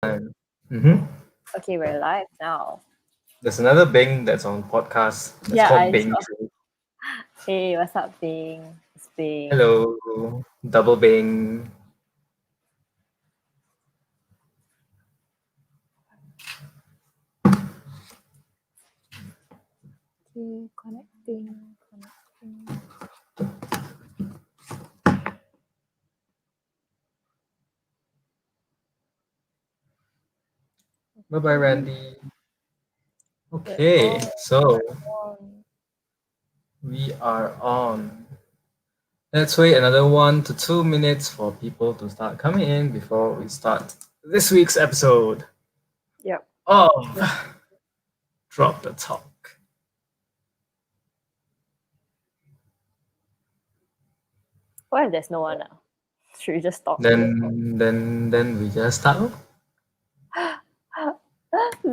time. Mm-hmm. Okay, we're live now. There's another Bing that's on podcast. That's Yeah, called I Bing saw. True. Hey, what's up, Bing? It's Bing. Hello, double Bing. Okay, connecting. Bye bye, Okay, Randy. we're Okay, on. so We're on. we are on. Let's wait another 1 to 2 minutes for people to start coming in before we start this week's episode Yep. of Drop the Talk. What if there's no one now? Should we just talk? Then we just start.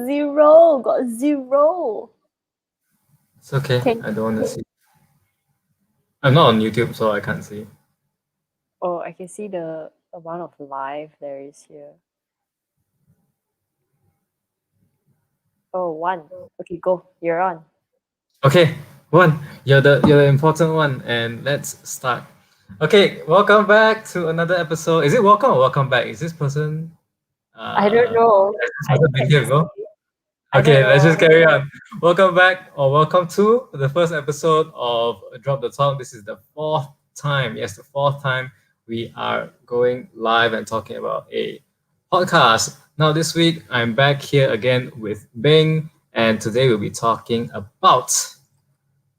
Zero. Got zero. It's okay. Can I don't want to see. I'm not on YouTube, so I can't see. Oh, I can see the amount of live there is here. Oh, one. Okay, go. You're on. Okay, one. You're the important one, and let's start. Okay, welcome back to another episode. Is it welcome or welcome back? Is this person I don't has know. this I person think I been here just before? I don't Okay, let's just know. carry on. Welcome back or welcome to the first episode of Drop the Talk. This is the fourth time. Yes, the fourth time we are going live and talking about a podcast. Now, this week I'm back here again with Bing, and today we'll be talking about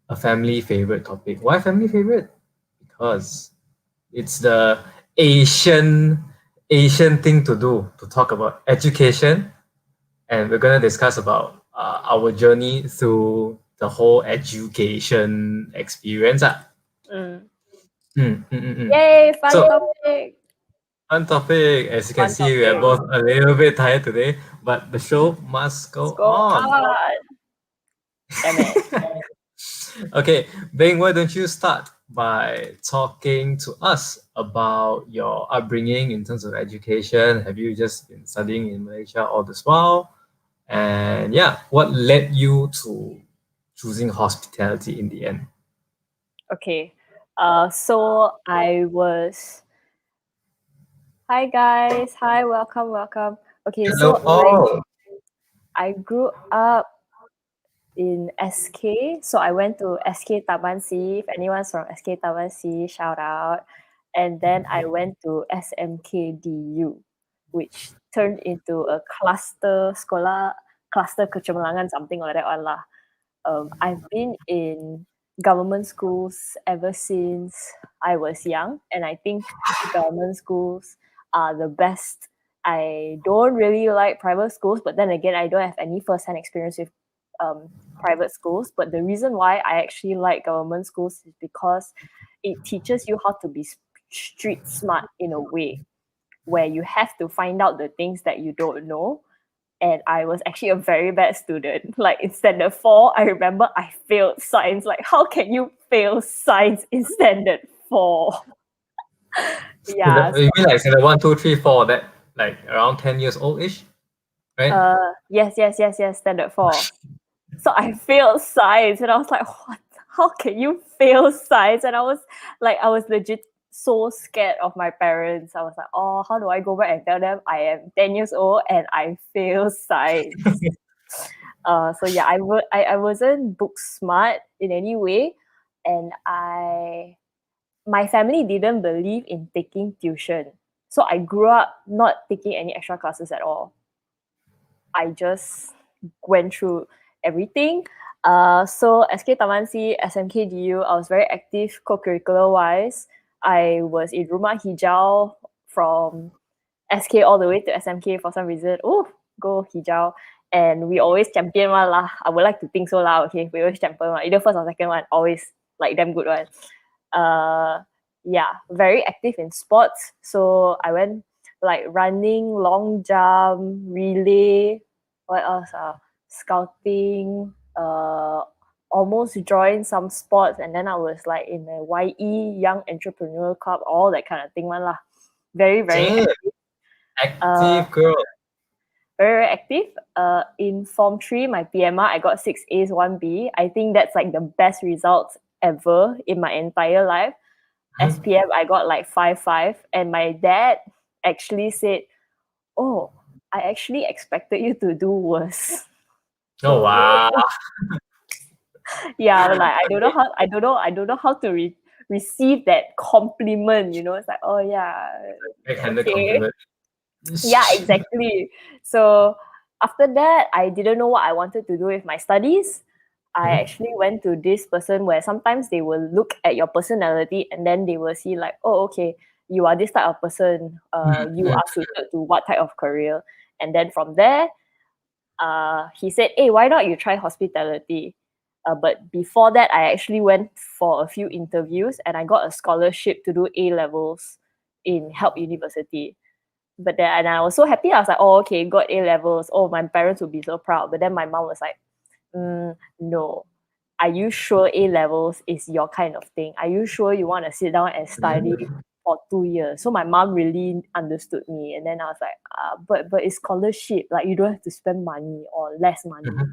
a family favorite topic. Why family favorite? Because it's the Asian Asian thing to do to talk about education, and we're gonna discuss about our journey through the whole education experience. Mm. Mm, mm, mm, mm. Yay, fun So, topic. fun topic. As you can Fun see, we are topic. both a little bit tired today, but the show must Let's go go on. on. Damn it. Okay, Bing, why don't you start by talking to us about your upbringing in terms of education? Have you just been studying in Malaysia all this while? And yeah, what led you to choosing hospitality in the end? Okay. So I was. Hi guys. Hi, welcome. Okay, Hello, so all. I grew up in SK. So I went to SK Taman C. If anyone's from SK Taman C, shout out. And then I went to SMKDU, which turned into a cluster sekolah, cluster kecemerlangan, something like that one lah. I've been in government schools ever since I was young, and I think government schools are the best. I don't really like private schools, but then again, I don't have any first-hand experience with private schools. But the reason why I actually like government schools is because it teaches you how to be street smart in a way where you have to find out the things that you don't know. And I was actually a very bad student. Like in standard four, I remember I failed science. Like, how can you fail science in standard four? Yeah. You mean like the 1, 2, 3, 4, that like around 10 years old ish, right? Yes, standard four. So I failed science, and I was like, what? How can you fail science? And I was legit so scared of my parents. I was like, oh, how do I go back and tell them I am 10 years old and I fail science? So yeah, I wasn't book smart in any way, and my family didn't believe in taking tuition. So I grew up not taking any extra classes at all. I just went through everything. So SK Taman C, SMKDU, I was very active co-curricular wise. I was in Rumah Hijau from SK all the way to SMK for some reason. Oh, go Hijau. And we always champion one lah. I would like to think so lah. Okay, we always champion one. Either first or second one, always like damn good one. Yeah, very active in sports. So I went like running, long jump, relay, what else? Scouting, almost joined some sports, and then I was like in a YE Young Entrepreneur Club, all that kind of thing one lah. Very Damn, uh active girl. very active. In Form 3, my PMR, I got 6 A's, 1 B. I think that's like the best results ever in my entire life. SPM, I got like 5.5. And my dad actually said, oh, I actually expected you to do worse. Oh So wow. yeah, like I don't know how to receive that compliment. It's like, oh yeah, Backhanded okay. compliment. Yeah, exactly. So after that, I didn't know what I wanted to do with my studies. I Mhm. actually went to this person where sometimes they will look at your personality and then they will see like, oh, okay, you are this type of person. You Mhm. are suited to what type of career. And then from there, he said, hey, why not you try hospitality? But before that, I actually went for a few interviews and I got a scholarship to do A levels in Help University. But then, and I was so happy. I was like, oh, okay, got A levels. Oh, my parents would be so proud. But then my mom was like, no. Are you sure A levels is your kind of thing? Are you sure you want to sit down and study for 2 years? So my mom really understood me. And then I was like, but it's scholarship. Like you don't have to spend money or less money. Mhm.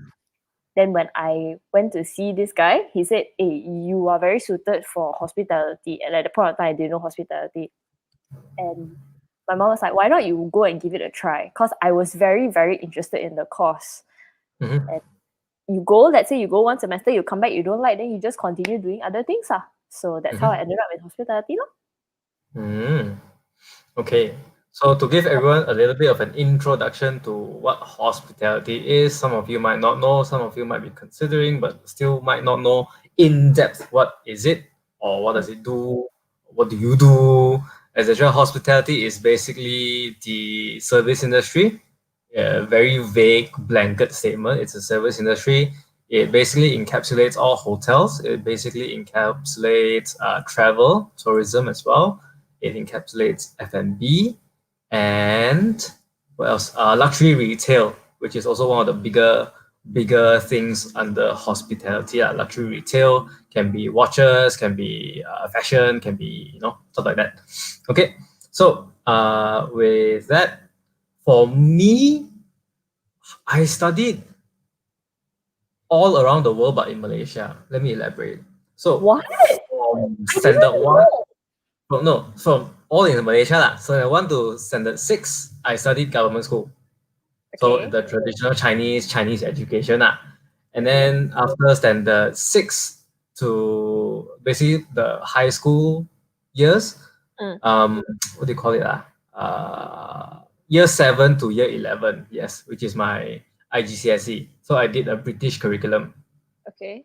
Then when I went to see this guy, he said, hey, you are very suited for hospitality. And at the point of time, I didn't know hospitality. And my mom was like, why not you go and give it a try? Because I was very, very interested in the course. Mhm. And you go, let's say you go one semester, you come back, you don't like, then you just continue doing other things. So that's how I Mhm. ended up in hospitality. Mm. Okay, so to give everyone a little bit of an introduction to what hospitality is, some of you might not know, some of you might be considering, but still might not know in depth what is it or what does it do, what do you do, etc. Hospitality is basically the service industry. A very vague blanket statement. It's a service industry. It basically encapsulates all hotels. It basically encapsulates travel, tourism as well. It encapsulates F&B and what else? Luxury retail, which is also one of the bigger things under hospitality. Luxury retail can be watches, can be fashion, can be stuff like that. Okay, so with that, for me, I studied all around the world, but in Malaysia. Let me elaborate. So What? from I didn't standard one, know. no, from all in Malaysia lah. So I 1 to standard 6, I studied government school. So Okay. the traditional Chinese education lah. And Okay. then after standard 6 to basically the high school years, Mm, what do you call it? Year 7 to year 11, yes, which is my IGCSE. So I did a British curriculum. okay.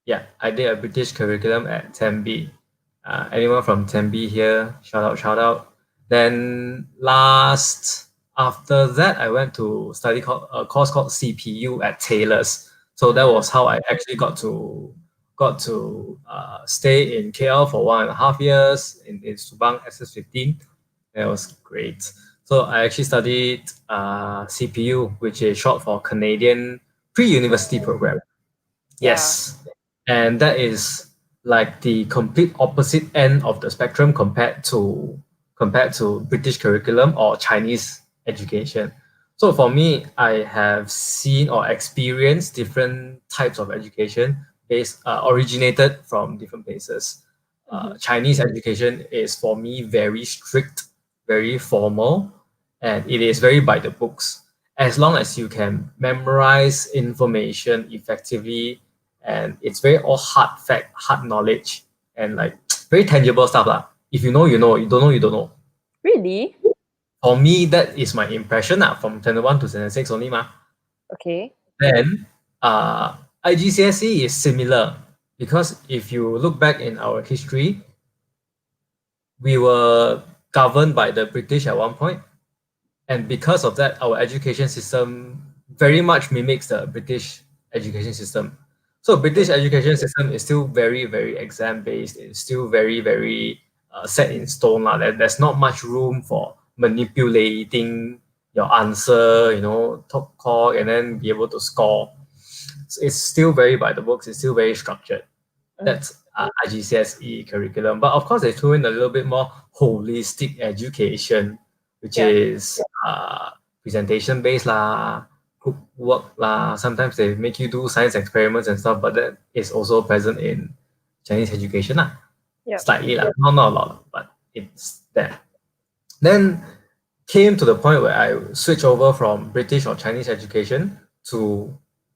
Yeah, I did a British curriculum at Tembi. Anyone from Tembi here? Shout out, shout out. Then after that, I went to study a course called CPU at Taylor's. So that Mm, was how I actually got to stay in KL for 1.5 years in Subang SS15. That was great. So I actually studied CPU, which is short for Canadian Pre-University Program. yeah. Yes. And that is like the complete opposite end of the spectrum compared to British curriculum or Chinese education. So for me, I have seen or experienced different types of education originated from different places. Mm-hmm. Chinese education is for me very strict, very formal, and it is very by the books. As long as you can memorize information effectively, and it's very all hard fact, hard knowledge, and like very tangible stuff lah. If you know, you know. You don't know, you don't know. Really? For me, that is my impression from standard 1 to standard 6 only mah. Okay. Then uh, IGCSE is similar because if you look back in our history, we were governed by the British at one point, and because of that, our education system very much mimics the British education system. So British Okay. education system is still very, very exam based. It's still very, very set in stone. There's not much room for manipulating your answer, top call, and then be able to score. So it's still very by the books. It's still very structured. Mm, That's IGCSE curriculum. But of course, they threw in a little bit more holistic education, which yeah. is presentation based lah, group work lah. Sometimes they make you do science experiments and stuff, but that is also present in Chinese education lah. Yep. Slightly lah, not a lot, but it's there. Then came to the point where I switched over from British or Chinese education to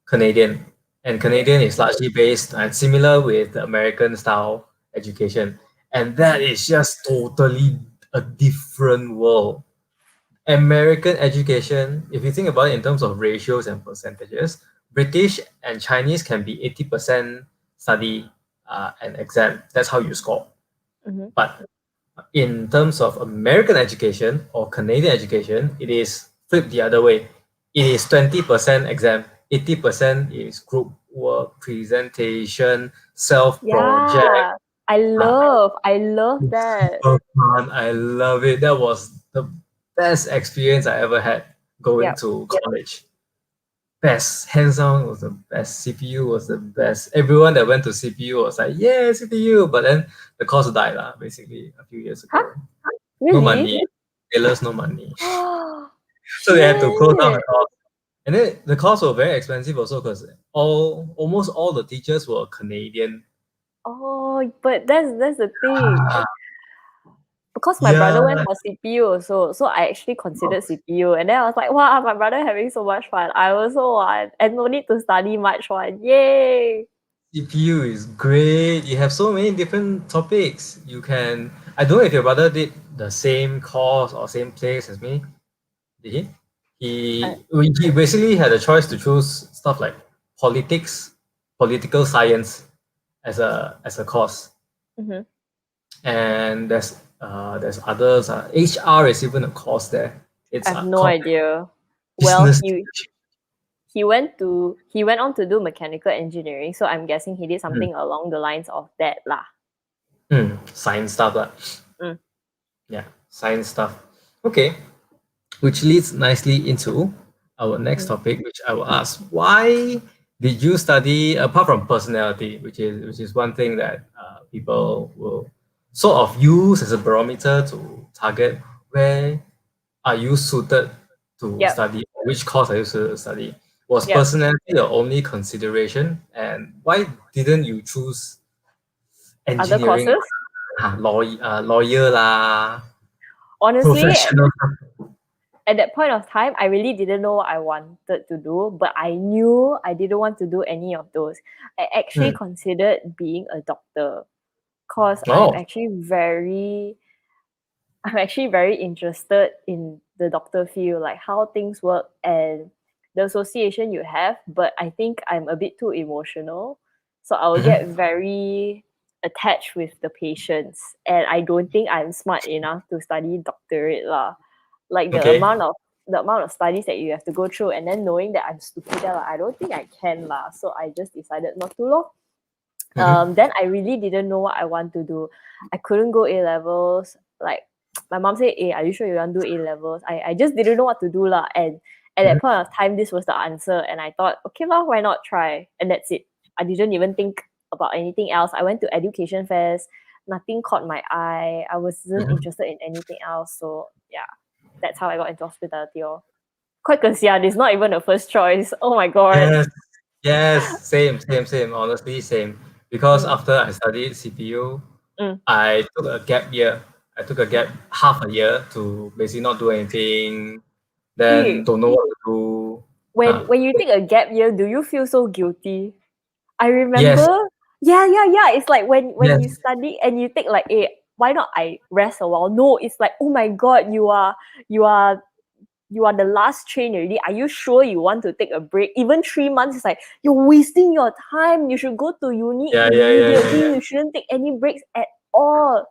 Canadian. And Canadian is largely based and similar with the American style education. And that is just totally a different world. American education, if you think about it in terms of ratios and percentages, British and Chinese can be 80% study and exam. That's how you score. Mhm. But in terms of American education or Canadian education, it is flipped the other way. It is 20% exam, 80% is group work, presentation, self project. Yeah, I love that. Super fun. I love it. That was the best experience I ever had going Yep. to college. Best, hands down was the best. CPU was the best. Everyone that went to CPU was like, yeah, CPU. But then the course died, basically, a few years ago. Huh? No Really? money. Taylor's no money. Oh, So they had to close down the shit. course. And then the course were very expensive also because almost all the teachers were Canadian. Oh, but that's the thing. Ah, Because my brother went yeah. for CPU also, so I actually considered CPU, and then I was like, wow, my brother having so much fun. I also want, and no need to study much one. Yay! CPU is great. You have so many different topics. You can. I don't know if your brother did the same course or same place as me. Did he? I, He basically had a choice to choose stuff like politics, political science as a course, mhm. and there's others. HR is even a course there. It's I have no corporate idea. Well, business. he went on to do mechanical engineering, so I'm guessing he did something along the lines of that lah. Science stuff lah. Mm. Yeah, science stuff. Okay, which leads nicely into our next topic, which I will ask: why did you study apart from personality, which is one thing that people will sort of use as a barometer to target where are you suited to Yep. study, which course are you suited to study? Was Yep. personality your only consideration, and why didn't you choose Other engineering, courses? lawyer lah, Honestly, professional? at that point of time, I really didn't know what I wanted to do, but I knew I didn't want to do any of those. I actually considered being a doctor because Oh, I'm actually very interested in the doctor field, like how things work and the association you have. But I think I'm a bit too emotional. So I will get very attached with the patients. And I don't think I'm smart enough to study doctorate lah. Like okay. the amount of studies that you have to go through, and then knowing that I'm stupid, I don't think I can lah. So I just decided not to lor. Then I really didn't know what I want to do. I couldn't go A levels. Like my mom said, "Hey, are you sure you want to do A levels?" I just didn't know what to do lah. And at that point of time, this was the answer, and I thought, okay lah, why not try? And that's it. I didn't even think about anything else. I went to education fairs. Nothing caught my eye. I wasn't interested in anything else. So yeah, that's how I got into hospitality. Quite considered. It's not even the first choice. Oh my god. Yes, same. Honestly, same. Because after I studied CPU, Mm. I took a gap year. I took a gap half a year to basically not do anything. Then don't know what to do. When you take a gap year, do you feel so guilty? I Yes, remember. Yeah. It's like when you yes, study and you take like, why not I rest a while? No, it's like, oh my god, you are the last train already. Are you sure you want to take a break? Even 3 months is like you're wasting your time. You should go to uni yeah. immediately. You shouldn't take any breaks at all.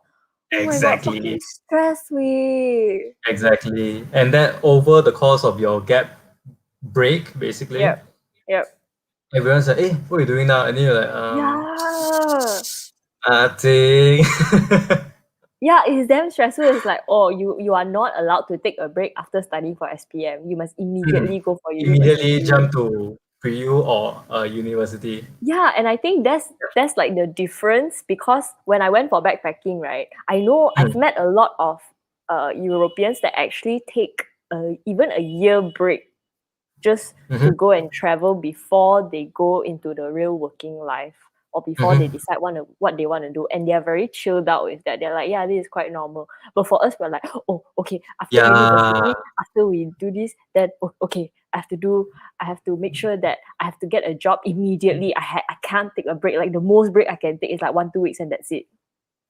Oh my god, Exactly, fucking stress me. exactly. And then over the course of your gap break, basically, Yep. everyone's like, "Hey, what are you doing now?" And then you're like, Yeah. nothing. Yeah, it's damn stressful. It's like, oh, you are not allowed to take a break after studying for SPM. You must immediately go for Immediately university. jump to pre-U or university. Yeah, and I think that's like the difference, because when I went for backpacking, right, I know I've met a lot of Europeans that actually take even a year break just to go and travel before they go into the real working life or before they decide what they want to do. And they're very chilled out with that. They're like, yeah, this is quite normal. But for us, we're like, oh, okay, after Yeah. university, after we do this, then okay, I have to make sure that I have to get a job immediately. I can't take a break. Like the most break I can take is like 1-2 weeks and that's it.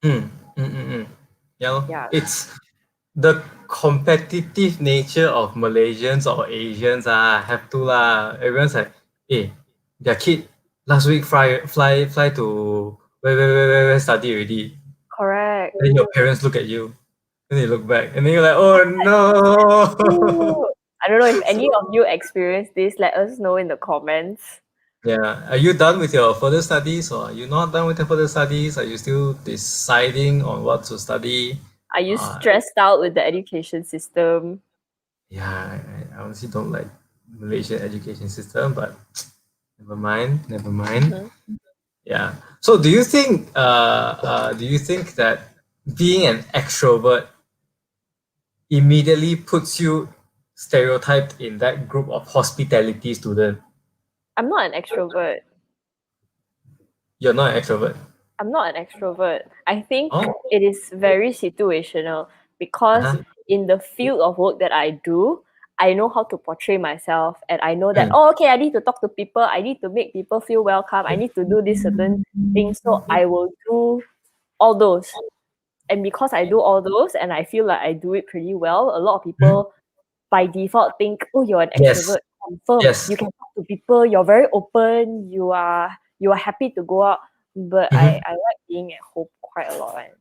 Yeah, lor. Yeah. It's the competitive nature of Malaysians or Asians. Have to lah. Everyone's like, hey, their kid last week fly to where study already. Correct. Then your parents look at you, then they look back, and then you're like, oh no. Ooh. I don't know if any of you experienced this. Let us know in the comments. Yeah. Are you done with your further studies, or are you not done with your further studies? Are you still deciding on what to study? Are you stressed out with the education system? Yeah, I honestly don't like Malaysian education system, but never mind. Yeah. So do you think that being an extrovert immediately puts you stereotyped in that group of hospitality student? I'm not an extrovert. You're not an extrovert. I'm not an extrovert. I think Oh. it is very situational because Uh-huh. in the field of work that I do, I know how to portray myself and I know that, Mm. oh, okay, I need to talk to people, I need to make people feel welcome, I need to do this certain thing. So I will do all those. And because I do all those and I feel like I do it pretty well, a lot of people by default think, oh, you're an Yes. extrovert. Confirm. Yes. You can talk to people, you're very open, you are happy to go out. But I like being at home quite a lot. Right?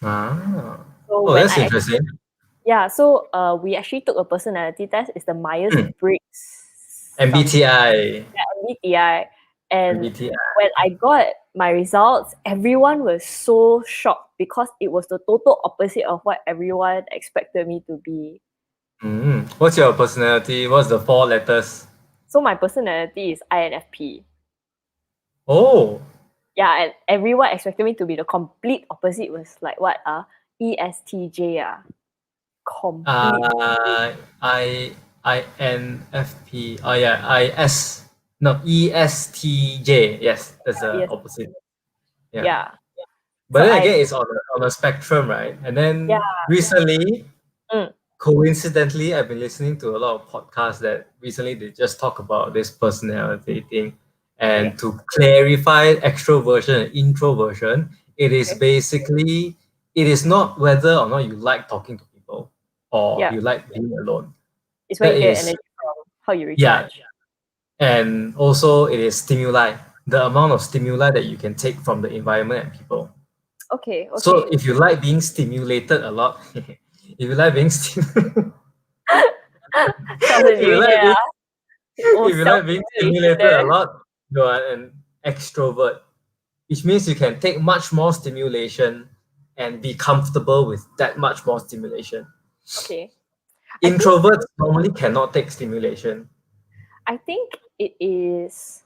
Ah. So Oh, when that's interesting. we actually took a personality test. It's the Myers-Briggs MBTI. MBTI. And MBTI. when I got my results, everyone was so shocked because it was the total opposite of what everyone expected me to be. What's your personality? What's the 4 letters? So my personality is INFP. Oh. Yeah, and everyone expected me to be the complete opposite. Was like what ESTJ complete. INFP. Oh yeah, ESTJ. Yes, that's the Yes. opposite. Yeah. Yeah. But So then again, it's on a spectrum, right? And then recently, Mm. coincidentally, I've been listening to a lot of podcasts that recently they just talk about this personality thing. And Okay. to clarify extroversion and introversion, it is Okay. basically, it is not whether or not you like talking to people or Yeah. you like being alone. It's where That you get is, energy from, how you yeah. recharge. And also it is stimuli, the amount of stimuli that you can take from the environment and people. Okay. So Okay. if you like being stimulated a lot, if you like being stimulated, Sounds like you there. if you like being stimulated a lot, you are an extrovert, which means you can take much more stimulation and be comfortable with that much more stimulation. Okay. I think Introverts normally cannot take stimulation. it is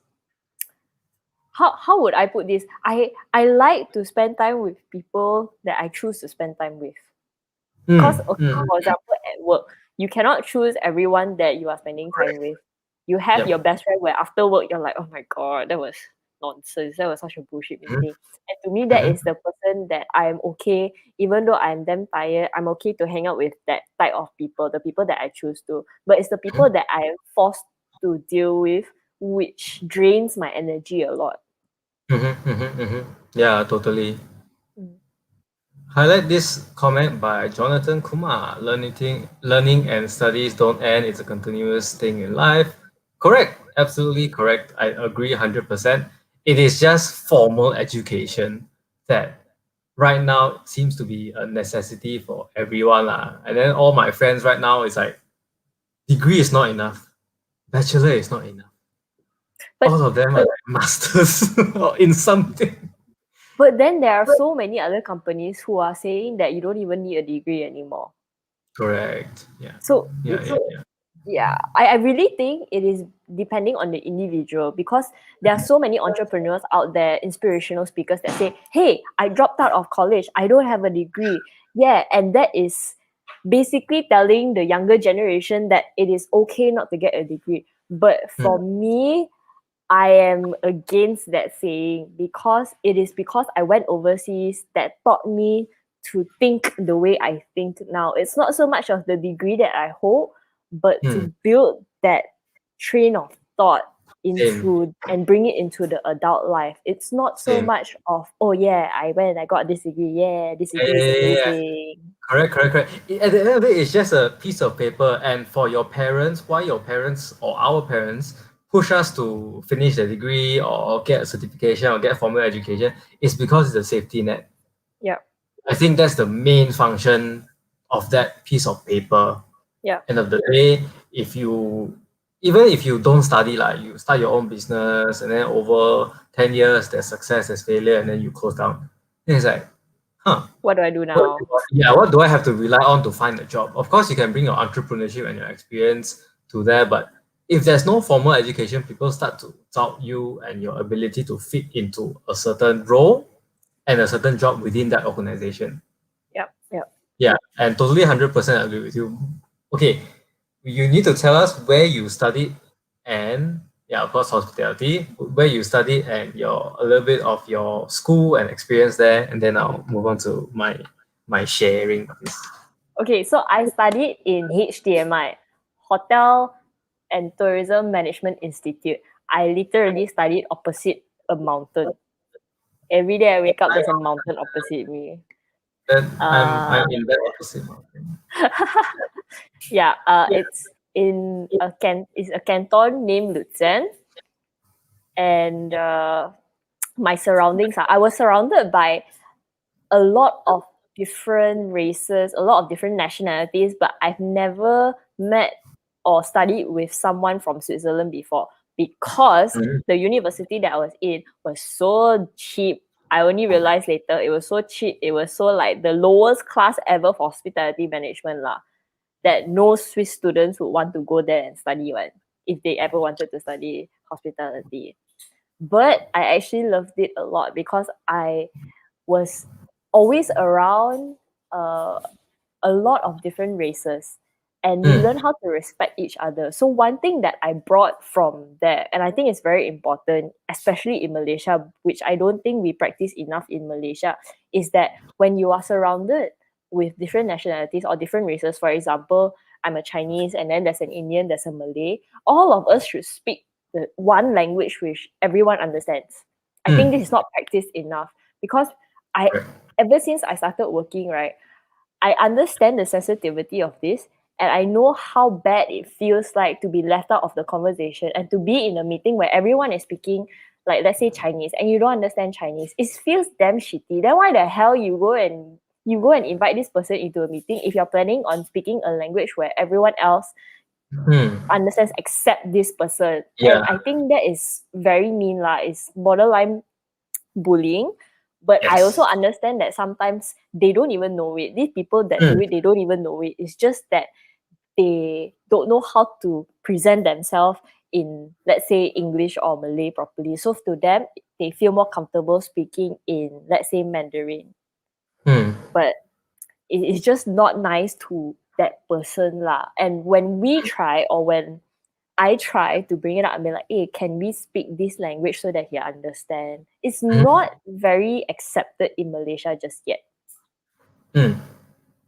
how would I put this? I like to spend time with people that I choose to spend time with. Because for example, at work, you cannot choose everyone that you are spending time with. You have Yep. your best friend where after work you're like, oh my god, that was nonsense. That was such a bullshit meeting. And to me, that is the person that I am okay, even though I'm damn tired, I'm okay to hang out with that type of people, the people that I choose to. But it's the people that I am forced to deal with, which drains my energy a lot. Yeah, totally. Mm. Highlight this comment by Jonathan Kumar. Learning and studies don't end. It's a continuous thing in life. Correct. Absolutely correct. I agree 100%. It is just formal education that right now seems to be a necessity for everyone. And then all my friends right now is like, degree is not enough. Bachelor is not enough. But all of them are like masters in something. But then there are so many other companies who are saying that you don't even need a degree anymore. Correct. Yeah. So I really think it is depending on the individual because there are so many entrepreneurs out there, inspirational speakers that say, hey, I dropped out of college. I don't have a degree. Yeah, and that is basically telling the younger generation that it is okay not to get a degree. But for me, I am against that saying because it is because I went overseas that taught me to think the way I think now. It's not so much of the degree that I hold, but Hmm. to build that train of thought Same. into and bring it into the adult life. It's not so Same. much of, oh yeah, I went and I got this degree. Yeah, this Yeah, degree yeah, is yeah, yeah. amazing. Correct, correct, correct. At the end of the day, it's just a piece of paper. And for your parents, why your parents or our parents push us to finish the degree or get a certification or get formal education is because it's a safety net. Yeah, I think that's the main function of that piece of paper. yeah. End of the day, if you even if you don't study, like you start your own business and then over 10 years there's success, there's failure, and then you close down. Then it's like, huh, What do I do what, now? yeah, what do I have to rely on to find a job? Of course, you can bring your entrepreneurship and your experience to there, but if there's no formal education, people start to doubt you and your ability to fit into a certain role and a certain job within that organization. Yeah, yeah. Yeah, and totally 100% agree with you. Okay, you need to tell us where you studied and yeah, of course, hospitality, where you studied and your a little bit of your school and experience there, and then I'll move on to my sharing of this. Okay, so I studied in HTMI, Hotel and Tourism Management Institute. I literally studied opposite a mountain. Every day I wake up, there's a mountain opposite me. Then I'm Uh, in that opposite mountain. yeah, it's in it's a canton named Luzern, and my surroundings are. I was surrounded by a lot of different races, a lot of different nationalities, but I've never met or studied with someone from Switzerland before because Mhm. the university that I was in was so cheap. I only realized later it was so cheap. It was so like the lowest class ever for hospitality management lah. That no Swiss students would want to go there and study one if they ever wanted to study hospitality. But I actually loved it a lot because I was always around uh, a lot of different races and we learn Mm, how to respect each other. So one thing that I brought from there, and I think it's very important, especially in Malaysia, which I don't think we practice enough in Malaysia, is that when you are surrounded with different nationalities or different races, for example, I'm a Chinese and then there's an Indian, there's a Malay, all of us should speak the one language which everyone understands. I think this mm. is not practiced enough because I Correct. ever since I started working, right, I understand the sensitivity of this and I know how bad it feels like to be left out of the conversation and to be in a meeting where everyone is speaking, like let's say Chinese, and you don't understand Chinese. It feels damn shitty. Then why the hell you go and invite this person into a meeting if you're planning on speaking a language where everyone else Mm. understands except this person? And Yeah. I think that is very mean lah. It's borderline bullying. But I also Yes. understand that sometimes they don't even know it. These people that do Mm, it, they don't even know it. It's just that they don't know how to present themselves in, let's say, English or Malay properly. So to them, they feel more comfortable speaking in, let's say, Mandarin. mm, But it's just not nice to that person lah. And when we try or when I try to bring it up and be like, hey, can we speak this language so that he understand? It's mm, not very accepted in Malaysia just yet. mm.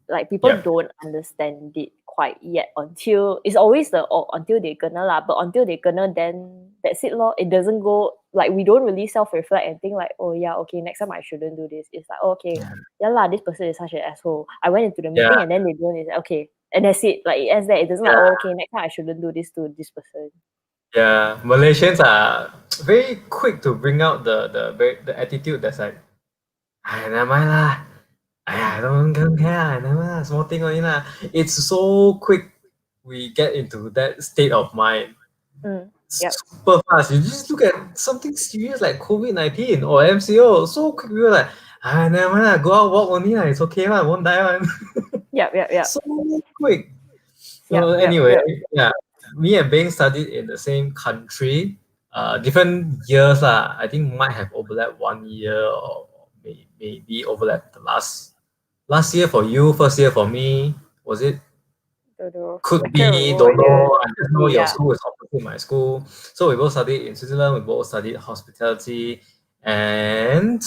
Like people Yeah. don't understand it quite yet until it's always the until they kena lah. But until they kena, then that's it lor. It doesn't go like we don't really self-reflect and think like, oh yeah, okay, next time I shouldn't do this. It's like, oh, okay, Yeah. yeah lah, this person is such an asshole. I went into the Yeah. meeting and then they don't. It's like, okay, and that's it. Like it ends there. It doesn't like, Yeah. oh, okay, next time I shouldn't do this to this person. Yeah. Malaysians are very quick to bring out the attitude that's like, ah, never mind lah. I don't care, never mind lah, small thing only lah. It's so quick we get into that state of mind. Mm, yep. Super fast. You just look at something serious like COVID-19 or MCO, so quick we were like, ah, never mind lah, go out walk only lah, it's okay lah, won't die one. Yep, yep, yep, So quick. yep, So yep, anyway, yep. yeah, me and Bing studied in the same country, different years lah. I think might have overlapped 1 year or maybe overlapped the last year for you, first year for me. Was it? Don't know. Could I can't be, remember don't what year. know. I just know your Yeah. school is opposite my school. So we both studied in Switzerland. We both studied hospitality, and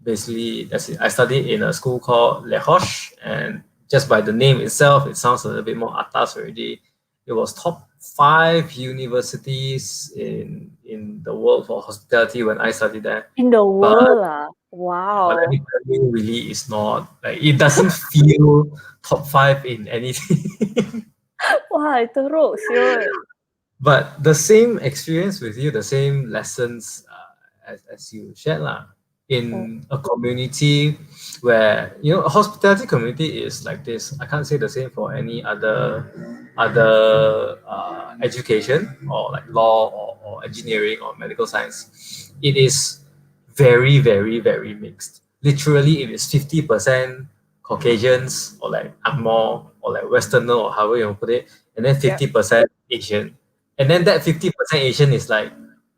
basically that's it. I studied in a school called Le Roche, and just by the name itself, it sounds a little bit more atas already. It was top 5 universities in the world for hospitality when I studied there. In the But world, but let wow. me tell you, really, it's not like it doesn't feel top 5 in anything. Wah, teruk siot. But the same experience with you, the same lessons as you shared lah, Mm. in a community where a hospitality community is like this. I can't say the same for any other education or like law or engineering or medical science. It is very very very mixed. Literally, it is 50% Caucasians or like Angmo or like Westerner or however you want to put it, and then Yep, 50% Asian. And then that 50% Asian is like,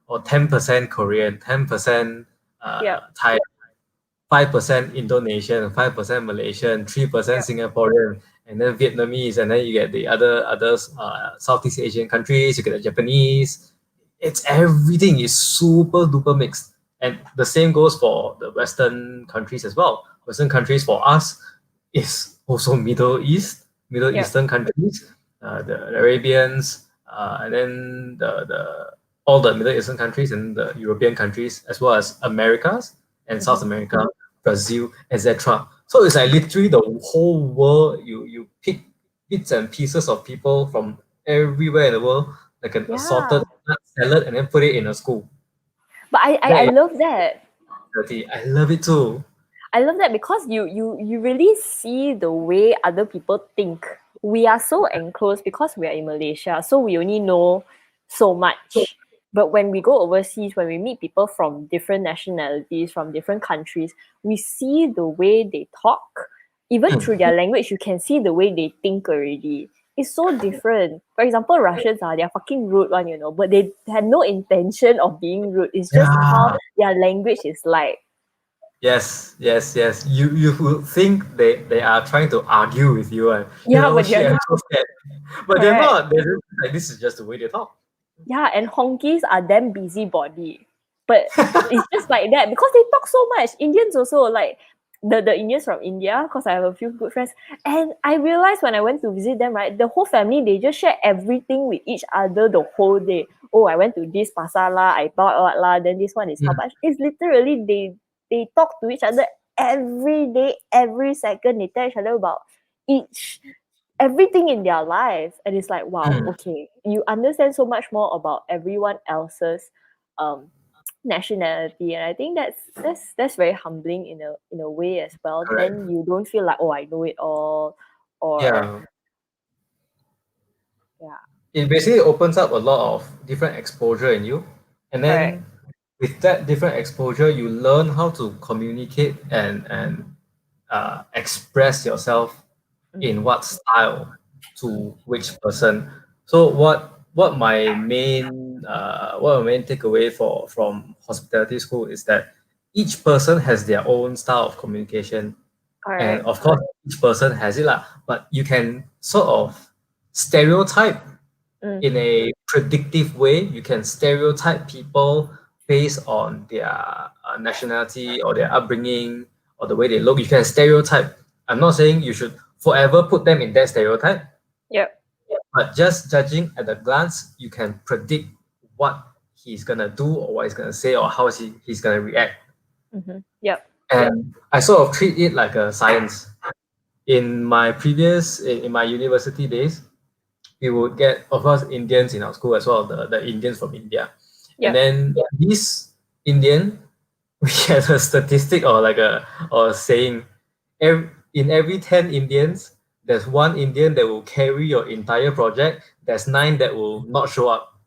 or 10% Korean, 10% yep, Thai, 5% Indonesian, 5% Malaysian, 3% yep. Singaporean, and then Vietnamese, and then you get the others Southeast Asian countries, you get the Japanese. It's everything is super duper mixed. And the same goes for the Western countries as well. Western countries for us is also Middle Yep. Eastern countries, the Arabians, and then the all the Middle Eastern countries and the European countries, as well as Americas and South Mhm. America, Brazil, etc. So it's like literally the whole world. You pick bits and pieces of people from everywhere in the world, like an Yeah. assorted nut salad, and then put it in a school. But I That is love that. dirty. I love it too. I love that because you really see the way other people think. We are so enclosed because we are in Malaysia, so we only know so much. But when we go overseas, when we meet people from different nationalities, from different countries, we see the way they talk. Even through their language, you can see the way they think already. It's so different. For example, Russians are they're fucking rude one, but they had no intention of being rude. It's just how Yeah. their language is like. Yes, yes, yes. You would think they are trying to argue with you and Yeah, but shit, they're I'm not. so scared. But they're Correct. not. They're just like this is just the way they talk. Yeah, and honkies are damn busybody. But it's just like that because they talk so much. Indians also like the Indians from India, because I have a few good friends. And I realized when I went to visit them, right, the whole family they just share everything with each other the whole day. Oh, I went to this pasar lah, I bought what lah, then this one is how Mm, much. It's literally they talk to each other every day, every second. They tell each other about each everything in their life, and it's like wow, mm, okay, you understand so much more about everyone else's um nationality, and I think that's very humbling in a way as well. correct. Then you don't feel like, oh, I know it all, or Yeah. yeah. It basically opens up a lot of different exposure in you. And Correct. then with that different exposure, you learn how to communicate and express yourself in Mm-hmm. what style to which person. So what my main takeaway from hospitality school is that each person has their own style of communication, and Correct. of course each person has it lah. But you can sort of stereotype Mm. in a predictive way. You can stereotype people based on their nationality or their upbringing or the way they look. You can stereotype. I'm not saying you should forever put them in that stereotype, Yep. but just judging at a glance, you can predict what he's gonna do or what he's gonna say or how he's gonna react. Mm-hmm. Yep. And I sort of treat it like a science. In my university days, we would get, of course, Indians in our school as well, the Indians from India. And Yep. then this Indian, we had a statistic or like a saying, in every 10 Indians, there's one Indian that will carry your entire project, there's 9 that will not show up.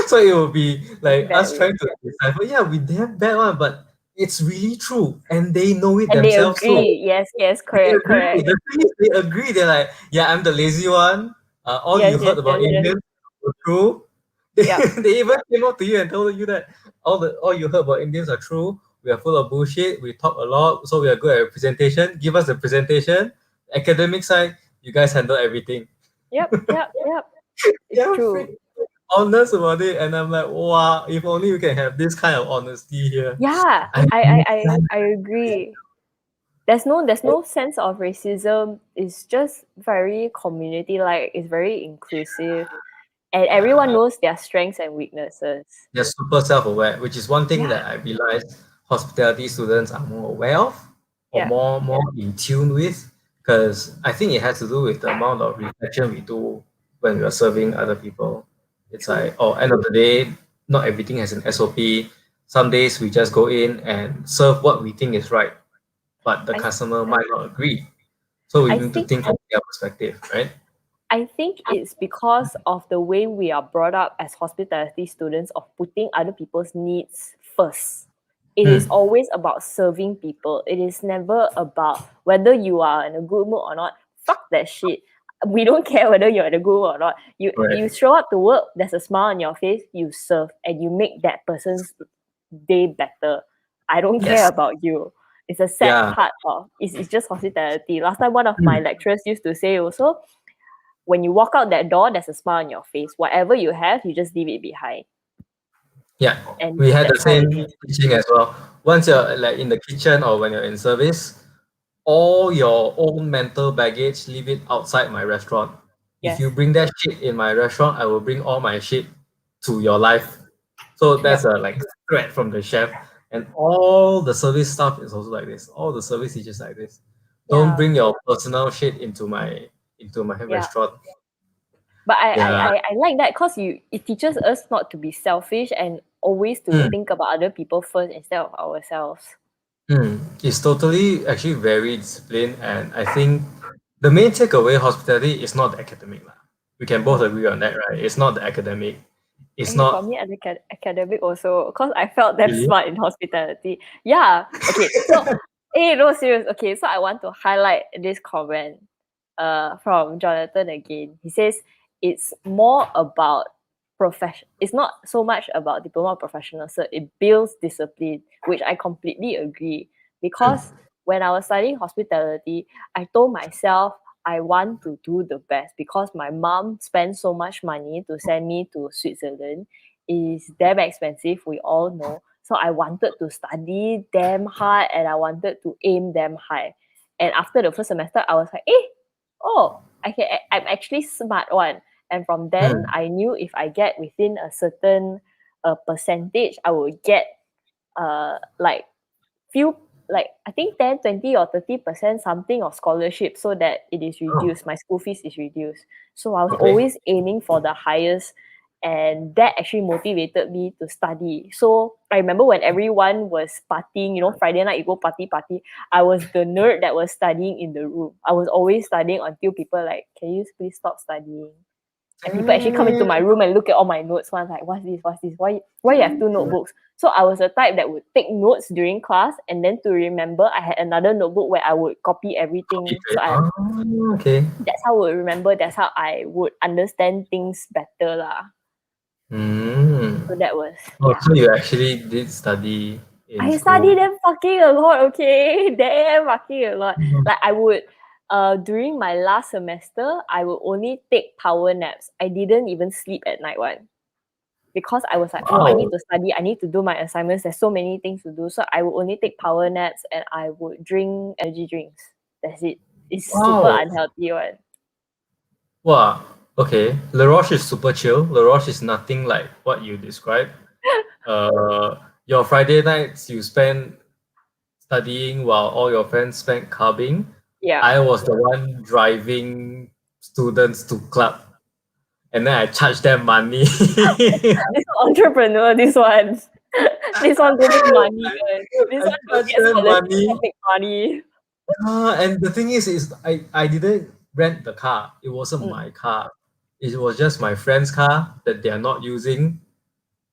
So it will be like us Valid. trying to decipher, yeah, we damn bad one, but it's really true. And they know it And they themselves too. agree. Yes. Yes. They Correct. agree. Correct. The thing is, they agree. They're like, yeah, I'm the lazy one. All you Yes. heard Yes. about Yes. Yes. Indians were true. They, Yep. they even came up to you and told you that all you heard about Indians are true. We are full of bullshit. We talk a lot, so we are good at presentation. Give us the presentation. Academic side, you guys handle everything. Yep, yep, yep. It's Yeah, true. freak honest about it, and I'm like, wow, if only we can have this kind of honesty here. Yeah, I I agree. There's no sense of racism. It's just very community like. It's very inclusive, and everyone yeah, knows their strengths and weaknesses. they're super self-aware, which is one thing Yeah, that I realized hospitality students are more aware of or yeah, more in tune with, because I think it has to do with the amount of reflection we do when we are serving other people. It's true. like, oh, end of the day, not everything has an SOP. Some days we just go in and serve what we think is right, but the I customer might not agree. So we I need to think think from their perspective, right? I think it's because of the way we are brought up as hospitality students of putting other people's needs first. It is Hmm. always about serving people. It is never about whether you are in a good mood or not. Fuck that shit. We don't care whether you're in a good mood or not. You Right. show up to work, there's a smile on your face, you serve and you make that person's day better. I don't care Yes. about you. It's a sad Yeah. part of it's just hospitality. Last time one of my Hmm. lecturers used to say also, when you walk out that door, there's a smile on your face. Whatever you have, you just leave it behind. Yeah, And we had the that's how it same is. teaching as well. Once you're like in the kitchen or when you're in service, all your own mental baggage, leave it outside my restaurant. If Yes. you bring that shit in my restaurant, I will bring all my shit to your life. So that's Yep. a like threat from the chef. And all the service staff is also like this. All the service teachers like this. Don't Yeah. bring your personal shit into my Yeah. restaurant. But I, I, Yeah. I, I like that because it teaches us not to be selfish and always to Mm. think about other people first instead of ourselves. It's totally actually very disciplined, and I think the main takeaway hospitality is not the academic lah. We can both Mm. agree on that, right? It's not the academic. It's For not me, academic also, because I felt damn really. smart in hospitality. Yeah. Okay. So, no, serious. Okay. So I want to highlight this comment from Jonathan again. He says it's more about profession. It's not so much about diploma or professional cert. It builds discipline, which I completely agree. Because when I was studying hospitality, I told myself I want to do the best because my mom spent so much money to send me to Switzerland. It's damn expensive, we all know. So I wanted to study damn hard and I wanted to aim damn high. And after the first semester, I was like, oh, I'm actually smart one. And from then, Hmm. I knew if I get within a certain percentage, I would get like few like I think 10, 20 or 30% something of scholarship so that it is Oh, reduced. My school fees is reduced. So I was okay. always aiming for the highest and that actually motivated me to study. So I remember when everyone was partying, Friday night you go party. I was the nerd that was studying in the room. I was always studying until people like, can you please stop studying? And people actually come into my Mm. room and look at all my notes. One's like, what's this? What's this? Why you have two notebooks? So I was the type that would take notes during class and then to remember I had another notebook where I would copy everything. So Okay. that's how I would remember, that's how I would understand things better lah. Mm. So that was Oh, yeah. so you actually did study in I study school. them fucking a lot, okay? Damn fucking a lot. Like I would during my last semester, I would only take power naps. I didn't even sleep at night one. Because I was like, no, I need Wow. to study, I need to do my assignments. There's so many things to do. So I would only take power naps and I would drink energy drinks. That's it. It's super Wow. unhealthy one. Wow. Okay. La Roche is super chill. La Roche is nothing like what you described. Your Friday nights you spend studying while all your friends spent clubbing. Yeah. I was the one driving students to club, and then I charged them money. This one entrepreneur, this one. This one go make money. This I one don't charged get them scholarship money. but make money. And the thing is I didn't rent the car. It wasn't Mm. my car. It was just my friend's car that they are not using.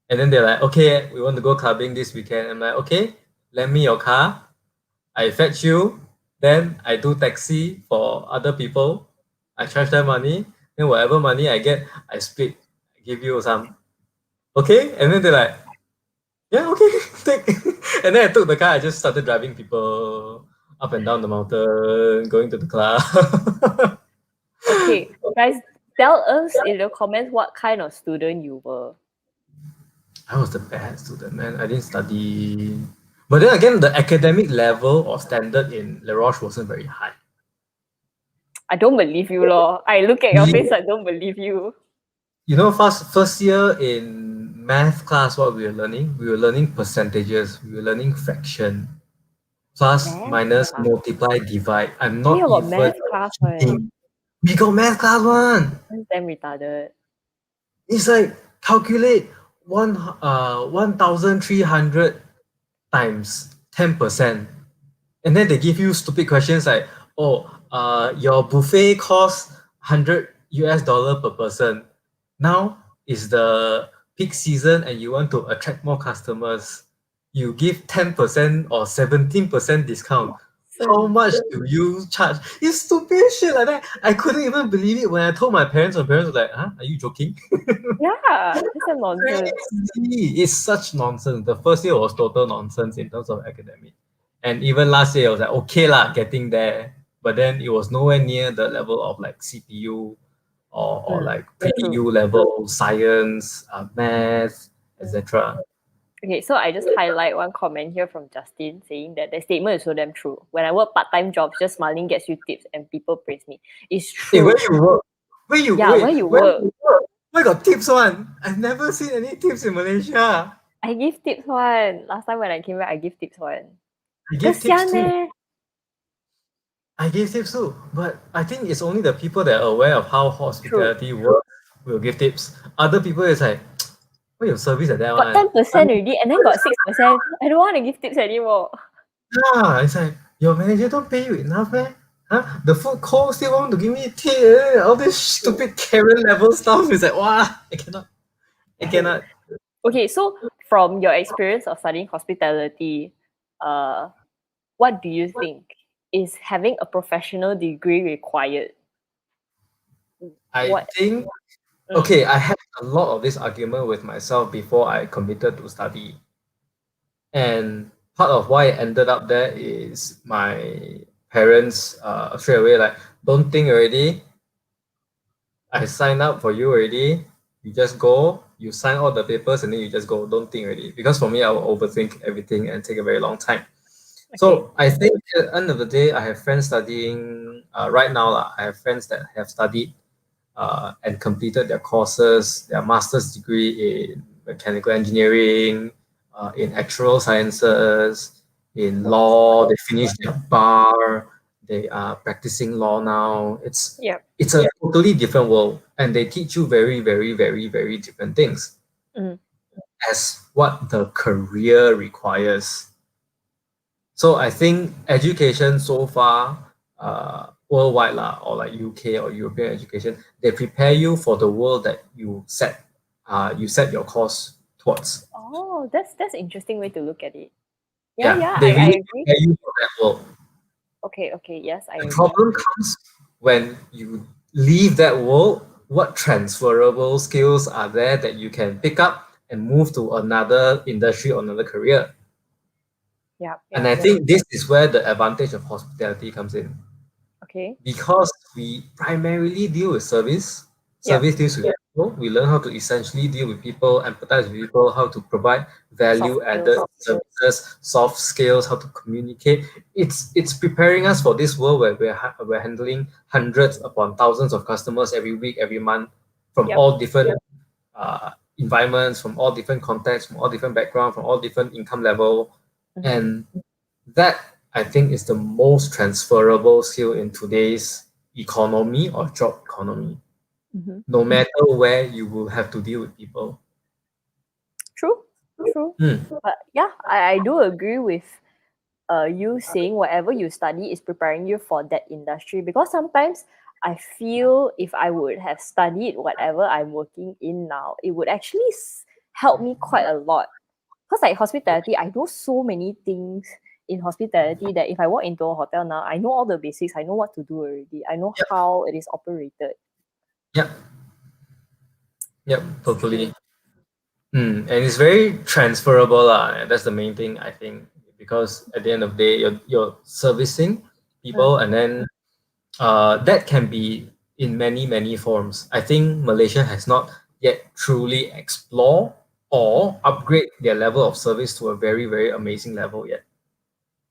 And then they're like, okay, we want to go clubbing this weekend. I'm like, okay, lend me your car. I fetch you. Then I do taxi for other people. I charge them money. Then whatever money I get, I split. I give you some. Okay? And then they're like, Yeah, okay, take. And then I took the car. I just started driving people up and down the mountain, going to the club. Okay, guys, tell us in the comments what kind of student you were. I was the bad student, man. I didn't study. But then again, the academic level or standard in La Roche wasn't very high. I don't believe you, lor. I look at your Really? face, I don't believe you. You know, first year in math class, what we were learning? We were learning percentages. We were learning fraction. Plus, Math minus, class. multiply, divide. I'm We not got even math class one. kidding. We got math class one. That's damn retarded. It's like calculate 1,300 times 10%. And then they give you stupid questions like, oh, your buffet costs 100 US dollar per person. Now is the peak season and you want to attract more customers. You give 10% or 17% discount. How So, much do you charge? It's stupid shit like that. I couldn't even believe it when I told my parents. My parents were like, huh? Are you joking? yeah, that's a nonsense. Crazy. It's such nonsense. The first year was total nonsense in terms of academic. And even last year, I was like, okay lah, getting there. But then it was nowhere near the level of like CPU or like True. pre-U level science, math, Mm. etc. Okay, so I just highlight one comment here from Justin saying that the statement is so damn true. When I work part-time jobs, just smiling gets you tips and people praise me. It's Hey, where true. you work? Where you Yeah, where wait? you Where work? you work? Where got tips one? I've never seen any tips in Malaysia. I give tips one. Last time when I came back, I give tips one. I give tips Kesian too. eh. I give tips too, but I think it's only the people that are aware of how True. hospitality works will give tips. Other people is like, what your service like that Got one? 10% already and then got 6%. I don't want to give tips anymore. Yeah, it's like your manager don't pay you enough, man. Huh? The food cost still want to give me a tip. All this stupid Karen level stuff is like, wow, I cannot. I cannot. Okay, so from your experience of studying hospitality, what do you think? Is having a professional degree required? I What? think Mm. okay, I had a lot of this argument with myself before I committed to study. And part of why I ended up there is my parents straight away like, don't think already. I signed up for you already. You just go, you sign all the papers, and then you just go. Don't think already. Because for me, I will overthink everything and take a very long time. Okay. So I think at the end of the day, I have friends studying right now. I have friends that have studied and completed their courses, their master's degree in mechanical engineering, in actuarial sciences, in law. They finished their bar. They are practicing law now. Yeah. It's a totally different world, and they teach you very, very, very, very different things Mm. as what the career requires. So I think education so far, worldwide lah, or like UK or European education, they prepare you for the world that you set your course towards. Oh, that's interesting way to look at it. Yeah, Yeah, yeah, they I really agree. prepare you for that world. Okay, okay, yes, I The agree. problem comes when you leave that world. What transferable skills are there that you can pick up and move to another industry or another career? Yeah, And yeah. I think this is where the advantage of hospitality comes in. Okay. Because we primarily deal with Yeah. service deals with people. We learn how to essentially deal with people, empathize with people, how to provide Soft value skills. added services, soft skills, how to communicate. It's preparing us for this world where we're handling hundreds upon thousands of customers every week, every month, from Yep. all different environments, from all different contexts, from all different background, from all different income level, Mm-hmm. and that I think is the most transferable skill in today's economy or job economy. Mm-hmm. No matter where you will have to deal with people. True. True. Hmm. But yeah, I do agree with you saying whatever you study is preparing you for that industry, because sometimes I feel if I would have studied whatever I'm working in now, it would actually help me quite a lot. Because like hospitality, I know so many things in hospitality that if I walk into a hotel now, I know all the basics. I know what to do already. I know Yep. how it is operated. Yep. Yep. It's true. Totally. And it's very transferable lah. And that's the main thing I think, because at the end of the day, you're servicing Mm. people, and then that can be in many forms. I think Malaysia has not yet truly explore or upgrade their level of service to a very amazing level yet.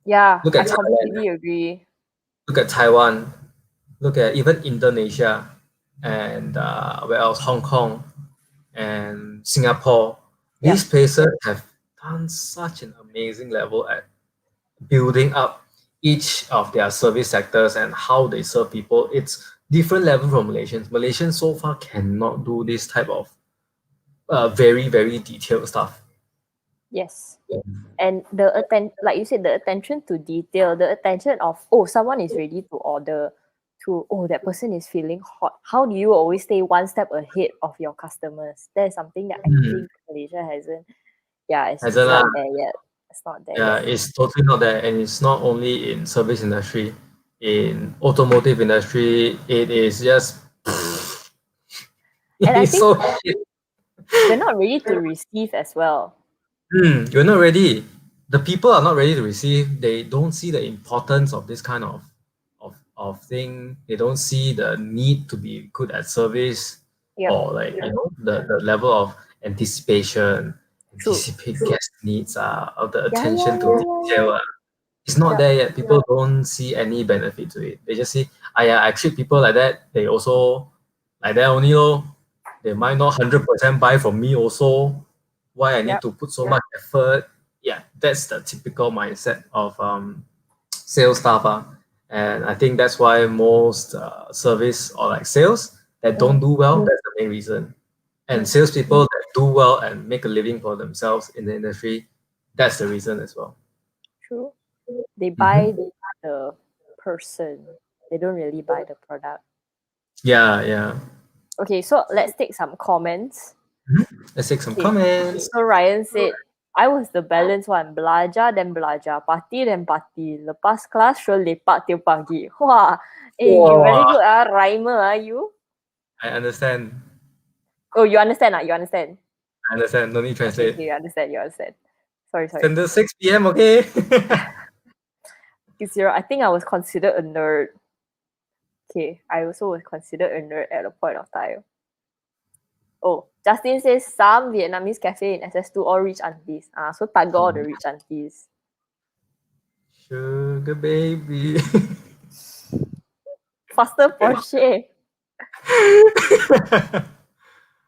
Yeah, Look I at Thailand, completely agree. look at Taiwan, look at even Indonesia, and where else? Hong Kong and Singapore. Yep. These places have done such an amazing level at building up each of their service sectors and how they serve people. It's different level from Malaysians. Malaysians so far cannot do this type of very detailed stuff. Yes. And like you said, the attention to detail, the attention of, oh, someone is ready to order, to, oh, that person is feeling hot. How do you always stay one step ahead of your customers? That is something that I Mm. think Malaysia hasn't. Yeah, it's Hasn't just lah. not there yet. It's not there Yeah, yet. it's totally not there, and it's not only in service industry. In automotive industry, it is just And I it's think so shit. we're not ready to receive as well. You're not ready. The people are not ready to receive. They don't see the importance of this kind of thing. They don't see the need to be good at service, Yep. or like the level of anticipation, True. anticipate guest needs, of the Yeah, yeah, attention to yeah, yeah, detail. yeah. It's not Yep. there yet. People don't see any benefit to it. They just see, yeah, I treat people like that. They also like that only though. They might not 100% buy from me also. Why I need Yep. to put so much effort? Yeah, that's the typical mindset of sales staff. And I think that's why most service or like sales that don't Mm, do well, that's the main reason. And mm, salespeople that do well and make a living for themselves in the industry, that's the reason as well. true. They Mhm. buy the person. They don't really buy the product. Yeah. Okay, so let's take some comments. Let's take some Okay, comments. so Ryan said, I was the balanced one. Belajar then belajar. Party then party. Lepas kelas, sure lepak till pagi. Wah, you very Wow, good rhymer you. I understand. Oh, you understand You understand? I understand. No need to Okay, translate. you understand, you understand. Sorry. Send the 6 p.m. Okay. Zero, I think I was considered a nerd. Okay, I also was considered a nerd at a point of time. Oh, Justin says some Vietnamese cafe in SS2 all rich aunties. So target all the rich aunties. Sugar baby. Faster Porsche.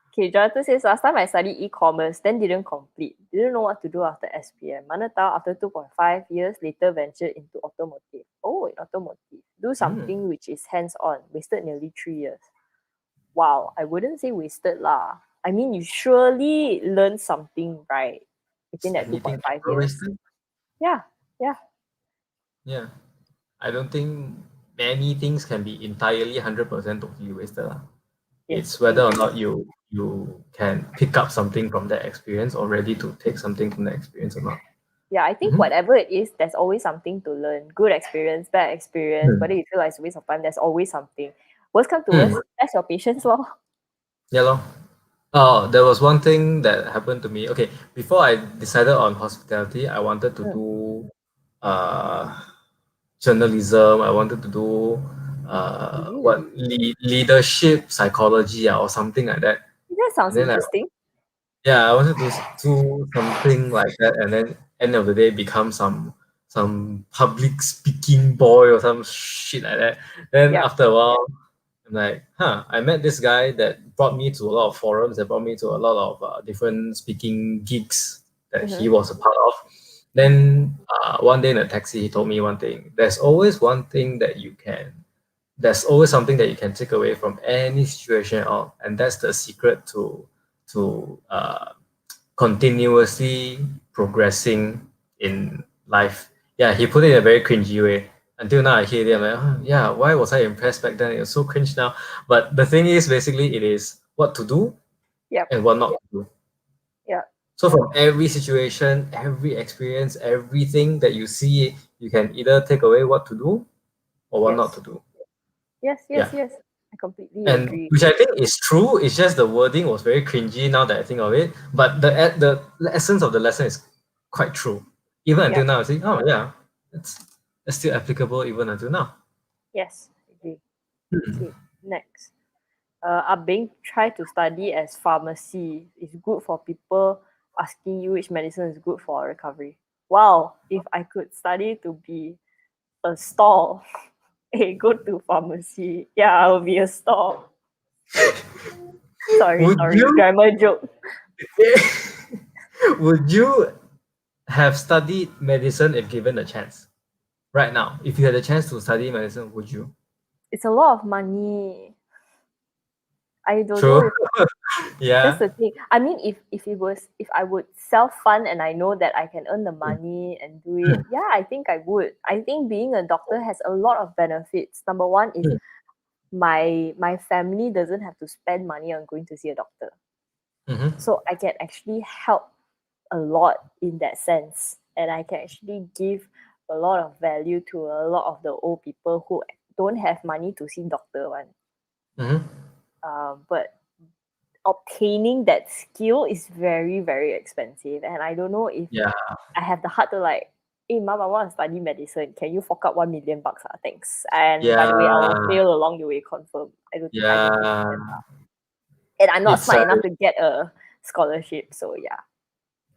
Okay, Jonathan says last time I studied e-commerce, then didn't complete. Didn't know what to do after SPM. Mana tahu after 2.5 years later ventured into automotive. Oh, in automotive. Do something which is hands-on. Wasted nearly 3 years. Wow, I wouldn't say wasted lah. I mean, you surely learned something, right? Within that Anything 2.5 ever years. wasted? Yeah, yeah, Yeah. I don't think many things can be entirely 100% totally wasted. yes, It's whether or agree. not you can pick up something from that experience, or ready to take something from that experience or not. Yeah, I think Mhm. whatever it is, there's always something to learn. Good experience, bad experience, Mm. whether you feel like it's a waste of time, there's always something. Worst come to Mm. worst, that's your patience lor. Yeah, lor. Oh, there was one thing that happened to me. Okay, before I decided on hospitality, I wanted to Mm. do uh, journalism. I wanted to do what Ooh, leadership psychology, or something like that. that And sounds then interesting. I wanted to do something like that, and then end of the day become some public speaking boy or some shit like that. Then Yep. after a while, I'm like, I met this guy that brought me to a lot of forums, that brought me to a lot of different speaking gigs that he Mm-hmm. was a part of. Then one day in a taxi, he told me one thing. There's always something that you can take away from any situation at all, and that's the secret to continuously progressing in life. Yeah, he put it in a very cringy way. Until now, I hear it. I'm like, yeah, why was I impressed back then? It's so cringe now. But the thing is, basically, it is what to do Yep. and what not to do. Yep. So from every situation, every experience, everything that you see, you can either take away what to do or what not Yes. to do. Yes. Yeah. Yes. Yes. I completely And agree. which I think is true. It's just the wording was very cringy now that I think of it. But the essence of the lesson is quite true. Even until Yep. now, I think, oh yeah, it's still applicable even until now. Yes, agree. Hmm. Okay, next. Being try to study as pharmacy is good for people asking you which medicine is good for recovery. Wow, if I could study to be a stall, hey, go to pharmacy. Yeah, I'll be a stall. Sorry, Would sorry, you grammar joke. would you have studied medicine if given a chance? Right now, if you had a chance to study medicine, would you? It's a lot of money. I don't know True. if that's Yeah. the thing. I mean, if I would self fund and I know that I can earn the money and do it, Mm, yeah, I think I would. I think being a doctor has a lot of benefits. Number one is mm, my family doesn't have to spend money on going to see a doctor, mhm, so I can actually help a lot in that sense, and I can actually give a lot of value to a lot of the old people who don't have money to see doctor one. mhm. But obtaining that skill is very very expensive, and I don't know if Yeah. I have the heart to like, hey mom, I want to study medicine, can you fork out 1 million bucks? Thanks, and by the way, I will Yeah. fail along the way, confirm. I don't think I Yeah. can, and I'm not It's smart enough to get a scholarship, so yeah.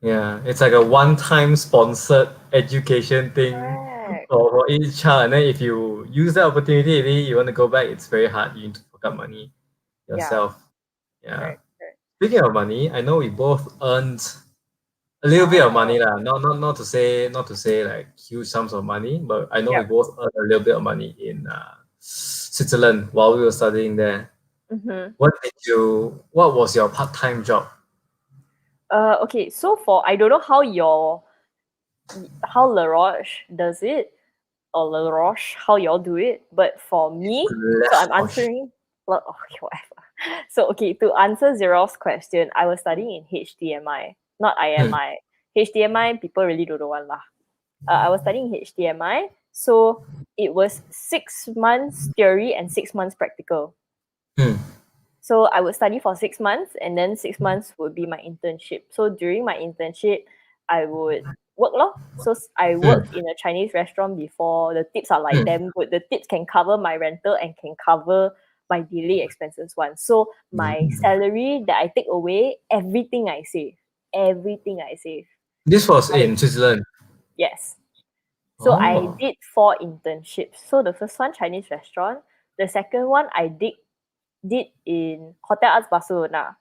yeah, it's like a one-time sponsored education thing Correct. for each child. And then if you use that opportunity, if you want to go back, it's very hard. You need to fork out money Yeah, yourself. Yeah. correct, correct. Speaking of money, I know we both earned a little bit of money Oh, lah. Not to say like huge sums of money, but I know we yep. both earned a little bit of money in Switzerland while we were studying there. Mm-hmm. What was your part-time job? Okay, so for I don't know how La Roche does it, or La Roche, how y'all do it. But for me, so Less I'm answering. Well, okay, whatever. So okay, to answer Zero's question, I was studying in HDMI, not Hmm. IMI. HDMI people really don't know one lah. I was studying HDMI, so it was 6 months theory and 6 months practical. Hmm. So I would study for 6 months, and then 6 months would be my internship. So during my internship, I would work lor. So I Hmm. worked in a Chinese restaurant before. The tips are like Hmm. damn good. The tips can cover my rental and can cover my daily expenses one. So my Hmm. salary that I take away, everything I save. Everything I save. This was I in Switzerland. Yes. So I Oh. did 4 internships. So the first one, Chinese restaurant. The second one I did in Hotel Arts Barcelona.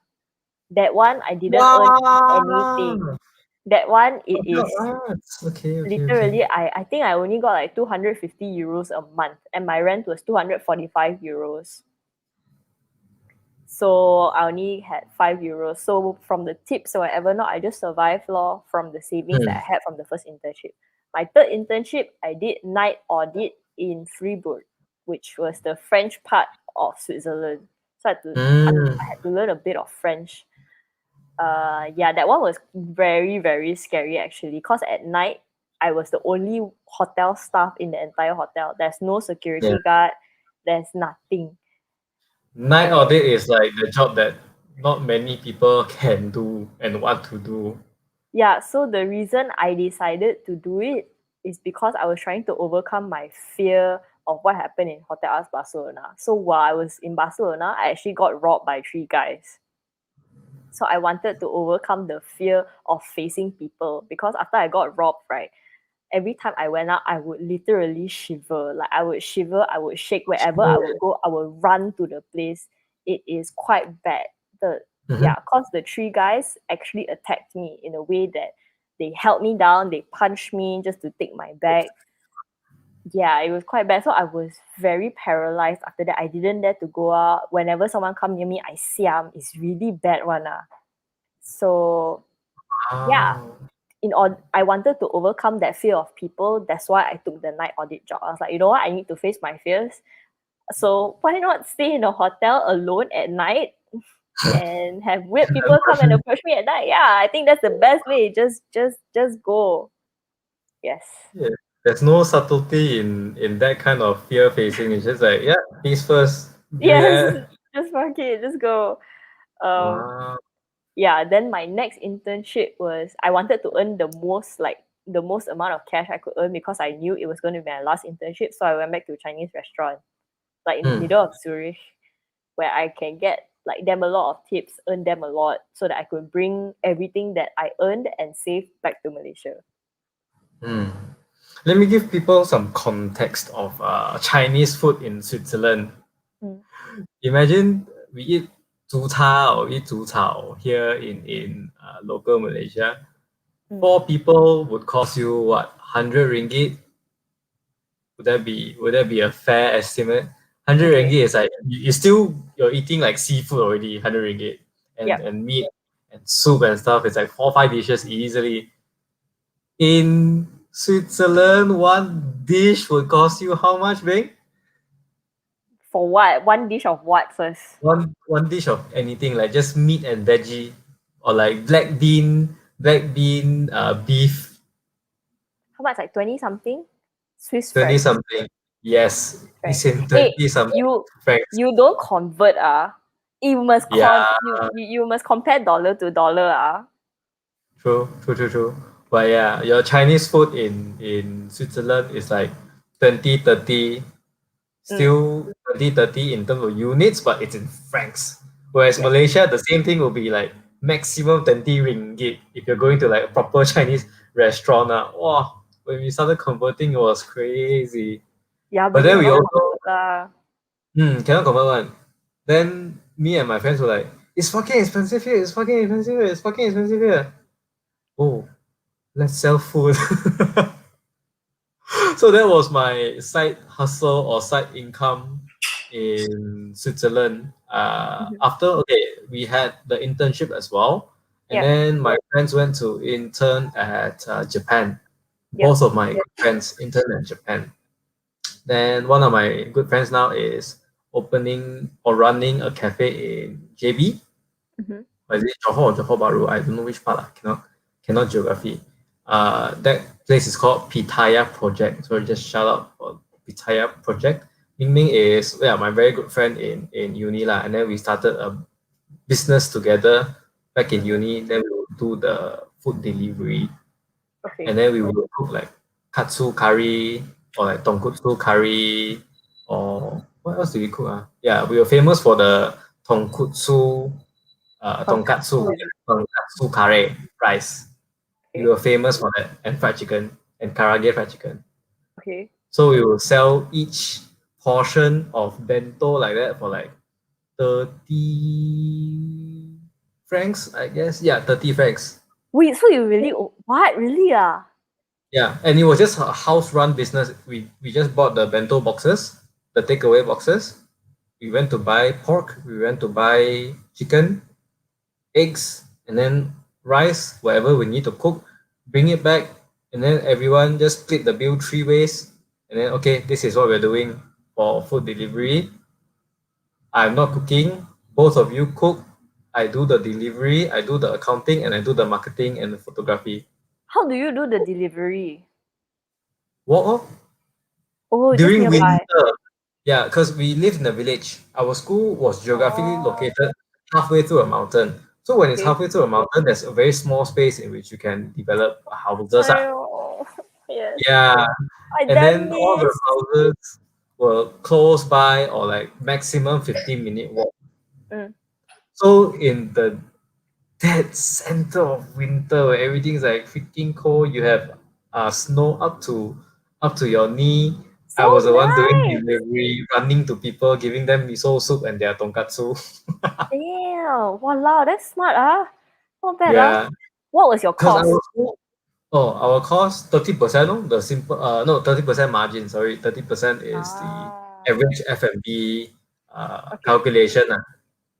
That one I didn't earn anything. Wow. That one it Hotel is arts. Okay. literally I think I only got like 250 euros a month, and my rent was 245 euros. So I only had 5 euros. So from the tips or whatever, not I just survived lor from the savings that Hmm. I had from the first internship. My third internship, I did night audit in Fribourg, which was the French part of Switzerland. So Hmm. I had to learn a bit of French. Yeah, that one was very very scary actually, because at night I was the only hotel staff in the entire hotel. There's no Yeah. security guard, there's nothing. Night And audit is like the job that not many people can do and want to do. yeah, so the reason I decided to do it is because I was trying to overcome my fear of what happened in Hotel Arts Barcelona. So while I was in Barcelona, I actually got robbed by 3 guys. So I wanted to overcome the fear of facing people, because after I got robbed, right, every time I went out, I would literally shiver. Like I would shiver, I would shake wherever I would go, I would run to the place. It is quite bad. The Mhm. Yeah, cause the 3 guys actually attacked me in a way that they held me down, they punched me just to take my bag. Yeah, it was quite bad. So I was very paralyzed after that. I didn't dare to go out. Whenever someone come near me, I siam. It's really bad one. So yeah, Wow. in order I wanted to overcome that fear of people. That's why I took the night audit job. I was like, you know what, I need to face my fears. So why not stay in a hotel alone at night and have weird people come and approach me at night? Yeah, I think that's the best way. Just go. Yes. Yeah. There's no subtlety in that kind of fear facing. It's just like, yeah, peace first. Yes, Yeah. just fuck it, just go. Um, Wow. yeah. Then my next internship was I wanted to earn the most amount of cash I could earn because I knew it was going to be my last internship. So I went back to a Chinese restaurant, like in the Hmm. middle of Zurich, where I can get like them a lot of tips, earn them a lot, so that I could bring everything that I earned and save back to Malaysia. Hmm. Let me give people some context of Chinese food in Switzerland. Mm, Imagine we eat 竹叉 or eat 煮炒 here in local Malaysia. mm. 4 people would cost you what, 100 ringgit? Would that be a fair estimate? 100 Okay. ringgit is like you still you're eating like seafood already, 100 ringgit. And Yep. and meat and soup and stuff. It's like 4 5 dishes easily. In Switzerland, one dish would cost you how much, Bing? For what? One dish of what first? One dish of anything, like just meat and veggie, or like black bean beef, How much? Like 20 something Swiss 20 francs. something. Yes, Right. it's in Hey, 20 something you francs. you don't convert You must Yeah, you must compare dollar to dollar true. But yeah, your Chinese food in Switzerland is like 20 30, Mm, still 20 30 in terms of units, but it's in francs. Whereas yes. Malaysia, the same thing will be like maximum 20 ringgit if you're going to like a proper Chinese restaurant. Wow, when we started converting, it was crazy. Yeah, But but you then we cannot also convert lah. cannot convert one. Then me and my friends were like, it's fucking expensive here, it's fucking expensive here, it's fucking expensive here. Oh, let's sell food. So that was my side hustle or side income in Switzerland. Mhm. After we had the internship as well, and Yep. then my friends went to intern at Japan. Yep. Both of my good friends intern at Japan. Then one of my good friends now is opening or running a cafe in JB. Mhm. Or is it Johor or Johor Bahru? I don't know which part. Cannot geography. That place is called Pitaya Project. So just shout out for Pitaya Project. Ming Ming is my very good friend in uni lah, and then we started a business together back in uni. Then we will do the food delivery, Okay. and then we will cook like katsu curry or like tonkotsu curry, or what else do we cook? Yeah, we were famous for the tonkotsu tonkatsu, Tonkatsu. tonkatsu curry rice. We Okay. were famous for that, and fried chicken and karage fried chicken. Okay. So we will sell each portion of bento like that for like 30 francs, I guess. Yeah, 30 francs. Wait, so you really what? Really Yeah, and it was just a house run business. We just bought the bento boxes, the takeaway boxes. We went to buy pork, we went to buy chicken, eggs, and then rice, whatever we need to cook, bring it back, and then everyone just split the bill 3 ways. And then, okay, this is what we're doing for food delivery. I'm not cooking, both of you cook. I do the delivery, I do the accounting, and I do the marketing and the photography. How do you do the delivery? What? Oh, just During nearby. winter, yeah, because we lived in a village. Our school was geographically Oh, located halfway through a mountain. So when it's okay. halfway through a mountain, there's a very small space in which you can develop houses. Oh, yes. Yeah, I and damn then all the miss. houses were close by or like maximum 15-minute walk. Mm. So in the dead center of winter where everything's like freaking cold, you have snow up to your knee. So I was the one doing nice. delivery, running to people, giving them miso soup and their tonkatsu. Damn. Wow, that's smart, Not bad, Yeah, What was your because I cost? was our cost 30%, no? The simple no 30% margin, sorry. 30% is the Ah, average F&B okay. calculation.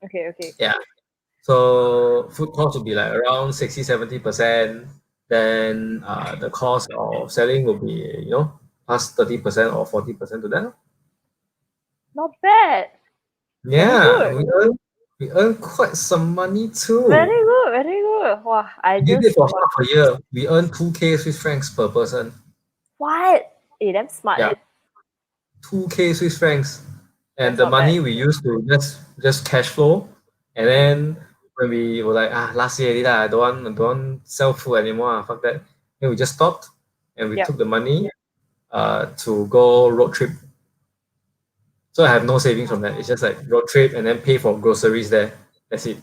Okay. Yeah. So food cost will be like around 60 70%. Then the cost of selling will be, 30% or 40% to that. Not bad. Very Yeah, good. we earn quite some money too. Very good. Wow, We did it for half a year. We earned 2K Swiss francs per person. what? Damn smart, Yeah, 2K Swiss francs. And That's the not bad. money we used to just cash flow, and then when we were like, last year already lah, I don't want sell food anymore, fuck that. Then we just stopped, and we Yep. took the money to go road trip. So I have no savings from that. It's just like road trip and then pay for groceries there. That's it.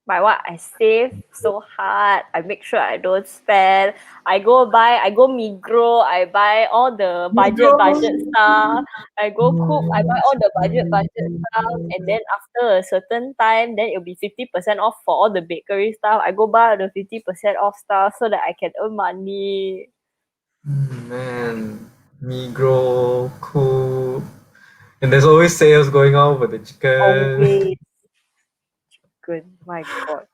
By what I save so hard, I make sure I don't spend. I go Migros, I buy all the budget stuff. I go cook, I buy all the budget stuff, and then after a certain time, then it'll be 50% off for all the bakery stuff. I go buy the 50% off stuff so that I can earn money. Man, Migros, cool. And there's always sales going on for the chicken. Always good. My God.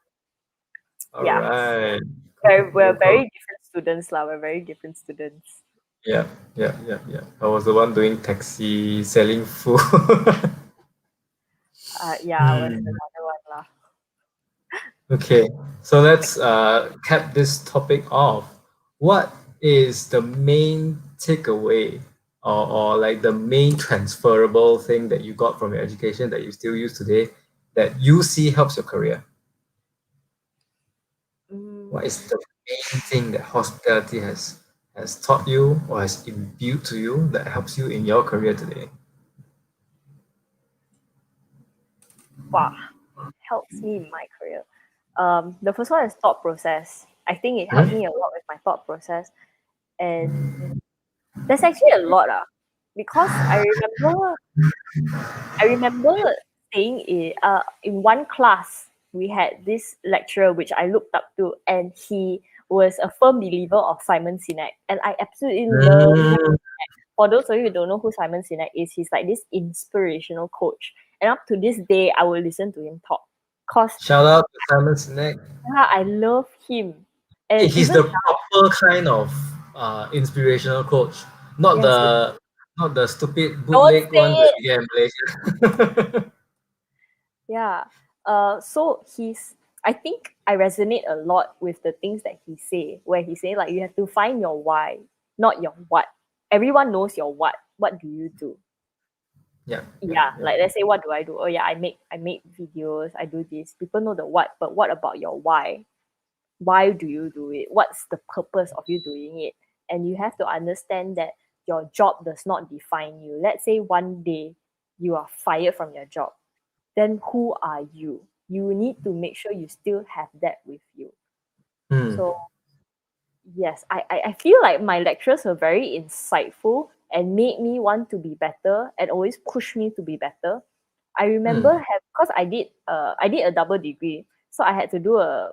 All Yeah. right. Very, we're Cool, cool. very different students lah. We're very different students. Yeah, yeah, yeah, yeah. I was the one doing taxi, selling food. Yeah, I was Hmm. another one lah. Okay, so let's cap this topic off. What is the main takeaway or like the main transferable thing that you got from your education that you still use today that you see helps your career? What is the main thing that hospitality has taught you or has imbued to you that helps you in your career today? Wow, helps me in my career. The first one is thought process. I think it helped Hmm? me a lot with my thought process, and there's actually a lot because I remember staying in one class. We had this lecturer which I looked up to, and he was a firm believer of Simon Sinek, and I absolutely love. Mm, For those of you who don't know who Simon Sinek is, he's like this inspirational coach. And up to this day, I will listen to him talk. Cause shout out to Simon Sinek. yeah, I love him. And He's even the proper kind of inspirational coach, not yes, yes, the not the stupid don't bootleg say one that it. we get in Malaysia. Yeah. So I think I resonate a lot with the things that he say, where he say like you have to find your why, not your what. Everyone knows your what. What do you do? Yeah, yeah, Yeah, yeah. like let's say what do I do? Oh yeah, I make videos, I do this. People know the what, but what about your why? Why do you do it? What's the purpose of you doing it? And you have to understand that your job does not define you. Let's say one day you are fired from your job, then who are you? You need to make sure you still have that with you. Hmm. So yes, I feel like my lectures were very insightful and made me want to be better and always push me to be better. I remember Hmm. because I did a double degree, so I had to do a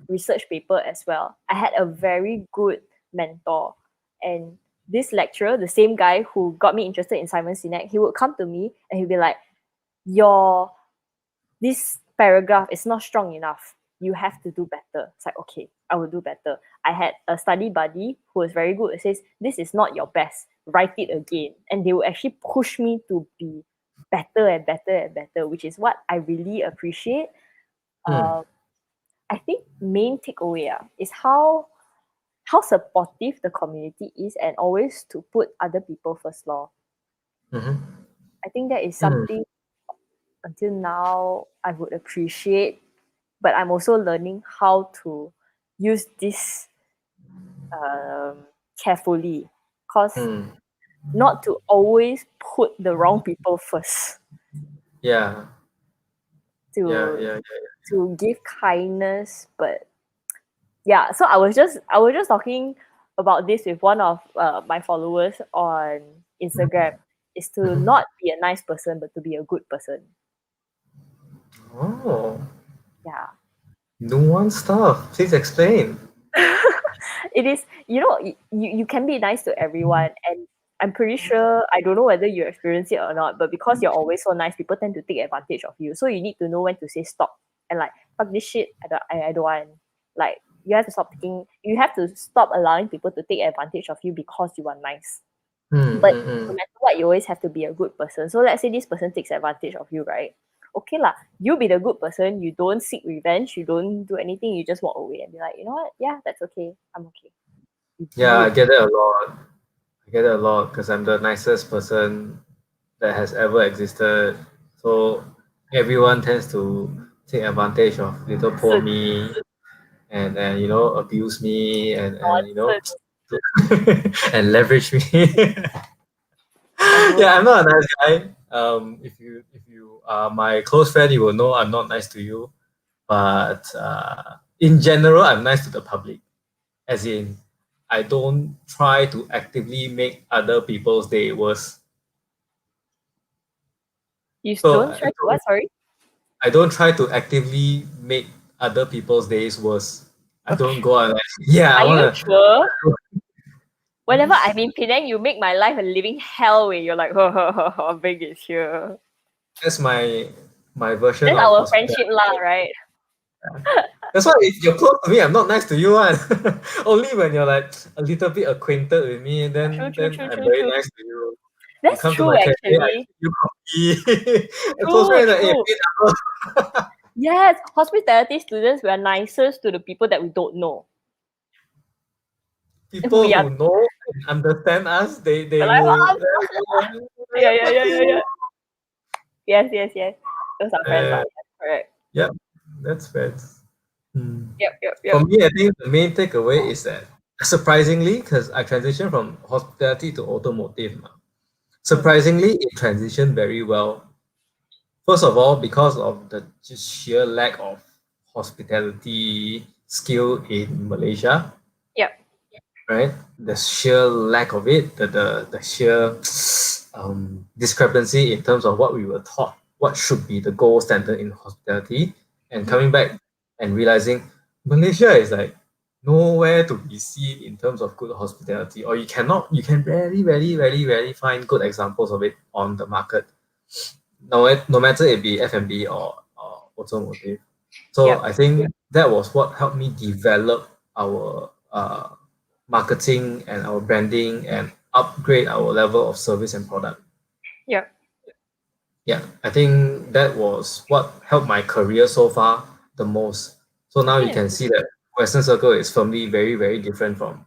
research paper as well. I had a very good mentor, and this lecturer, the same guy who got me interested in Simon Sinek, he would come to me and he'd be like, "Your this paragraph is not strong enough. You have to do better." It's like, okay, I will do better. I had a study buddy who was very good. It says, this is not your best. Write it again. And they will actually push me to be better and better and better, which is what I really appreciate. Hmm. Um, I think main takeaway is how supportive the community is and always to put other people first law. Hmm. I think that is Hmm. something until now I would appreciate, but I'm also learning how to use this carefully, because Hmm. not to always put the wrong people first, Yeah. Yeah. to Yeah. to give kindness. But yeah, so I was just talking about this with one of my followers on Instagram, is to Hmm. not be a nice person but to be a good person. Oh, Yeah. nuanced stuff. Please explain. It is, you can be nice to everyone, and I'm pretty sure, I don't know whether you experience it or not, but because you're always so nice, people tend to take advantage of you. So you need to know when to say stop and like, fuck this shit, I don't want. Like, you have to stop allowing people to take advantage of you because you are nice. Hmm. But Hmm. Hmm. no matter what, you always have to be a good person. So let's say this person takes advantage of you, right? Okay lah, you be the good person. You don't seek revenge. You don't do anything. You just walk away and be like, you know what? Yeah, that's okay. I'm okay. You Yeah, do I it. get that a lot. get it a lot because I'm the nicest person that has ever existed. So everyone tends to take advantage of little poor Nonsense. me and abuse me and Nonsense. and leverage me. I don't. Yeah, I'm not a nice guy. If you are my close friend, you will know I'm not nice to you. But in general, I'm nice to the public. As in, I don't try to actively make other people's day worse. You So don't try to what? Sorry. I don't try to actively make other people's days worse. I don't Okay. go out like, yeah, I Are you wanna. sure? Whenever I'm in Penang, you make my life a living hell when you're like, big is here. That's my version That's of our hospitality. friendship lah, right? That's why if you're close to me, I'm not nice to you one. Only when you're like a little bit acquainted with me, True, then true, then true, I'm true, very true. nice to you. You That's come to true, my cafe, I actually. give you coffee. A close True, friend is like, hey, true. pay double. Yes, hospitality students, we are nicest to the people that we don't know. People We are who know and understand us, they like, will. yeah, yeah, yeah, yeah, yeah. Yes, yes, yes. Those are friends, Uh, lah. Yes, correct. yep, that's fair. Hmm. Yep, yep, For yep. me, I think the main takeaway is that surprisingly, because I transitioned from hospitality to automotive, Mm. surprisingly, it transitioned very well. First of all, because of the just sheer lack of hospitality skill in Malaysia, Yep, right? The sheer lack of it, the sheer discrepancy in terms of what we were taught, what should be the gold standard in hospitality, and mhm. coming back and realizing Malaysia is like nowhere to be seen in terms of good hospitality, or you can rarely find good examples of it on the market. No matter it be F&B or automotive. So Yep, I think that was what helped me develop our marketing and our branding and upgrade our level of service and product. yep. Yeah, I think that was what helped my career so far the most. So I now you think can it's see that Western Circle is firmly very different from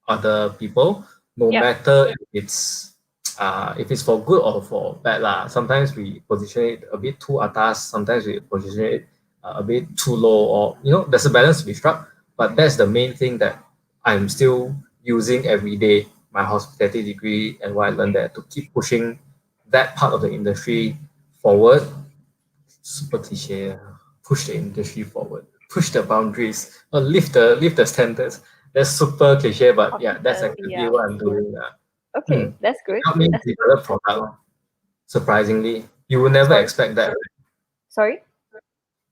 other people, no yep, matter if it's for good or for bad lah. Sometimes we position it a bit too atas, sometimes we position it a bit too low, or there's a balance to be struck. But that's the main thing that I'm still using every day. My hospitality degree and what I learned there to keep pushing that part of the industry forward. Super cliche. Push the industry forward. Push the boundaries. Lift the standards. That's super cliche, but yeah, that's hospitality, actually yeah. what I'm doing. Okay, that's good. Help me That's develop product. Surprisingly, you will never sorry. expect that. Sorry.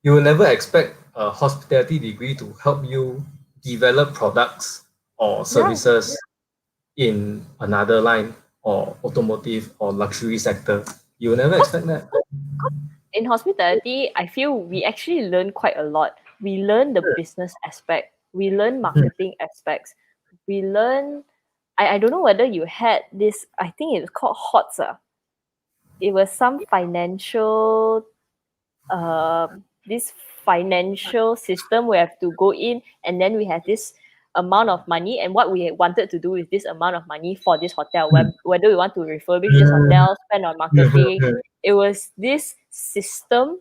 You will never expect a hospitality degree to help you develop products or Yeah. services in another line or automotive or luxury sector. You will never expect that. In hospitality, I feel we actually learn quite a lot. We learn the business aspect, we learn marketing aspects, we learn. I don't know whether you had this, I think it's called HOTS. It was some financial this financial system we have to go in, and then we have this amount of money, and what we wanted to do with this amount of money for this hotel, whether we want to refurbish this hotel, spend on marketing. It was this system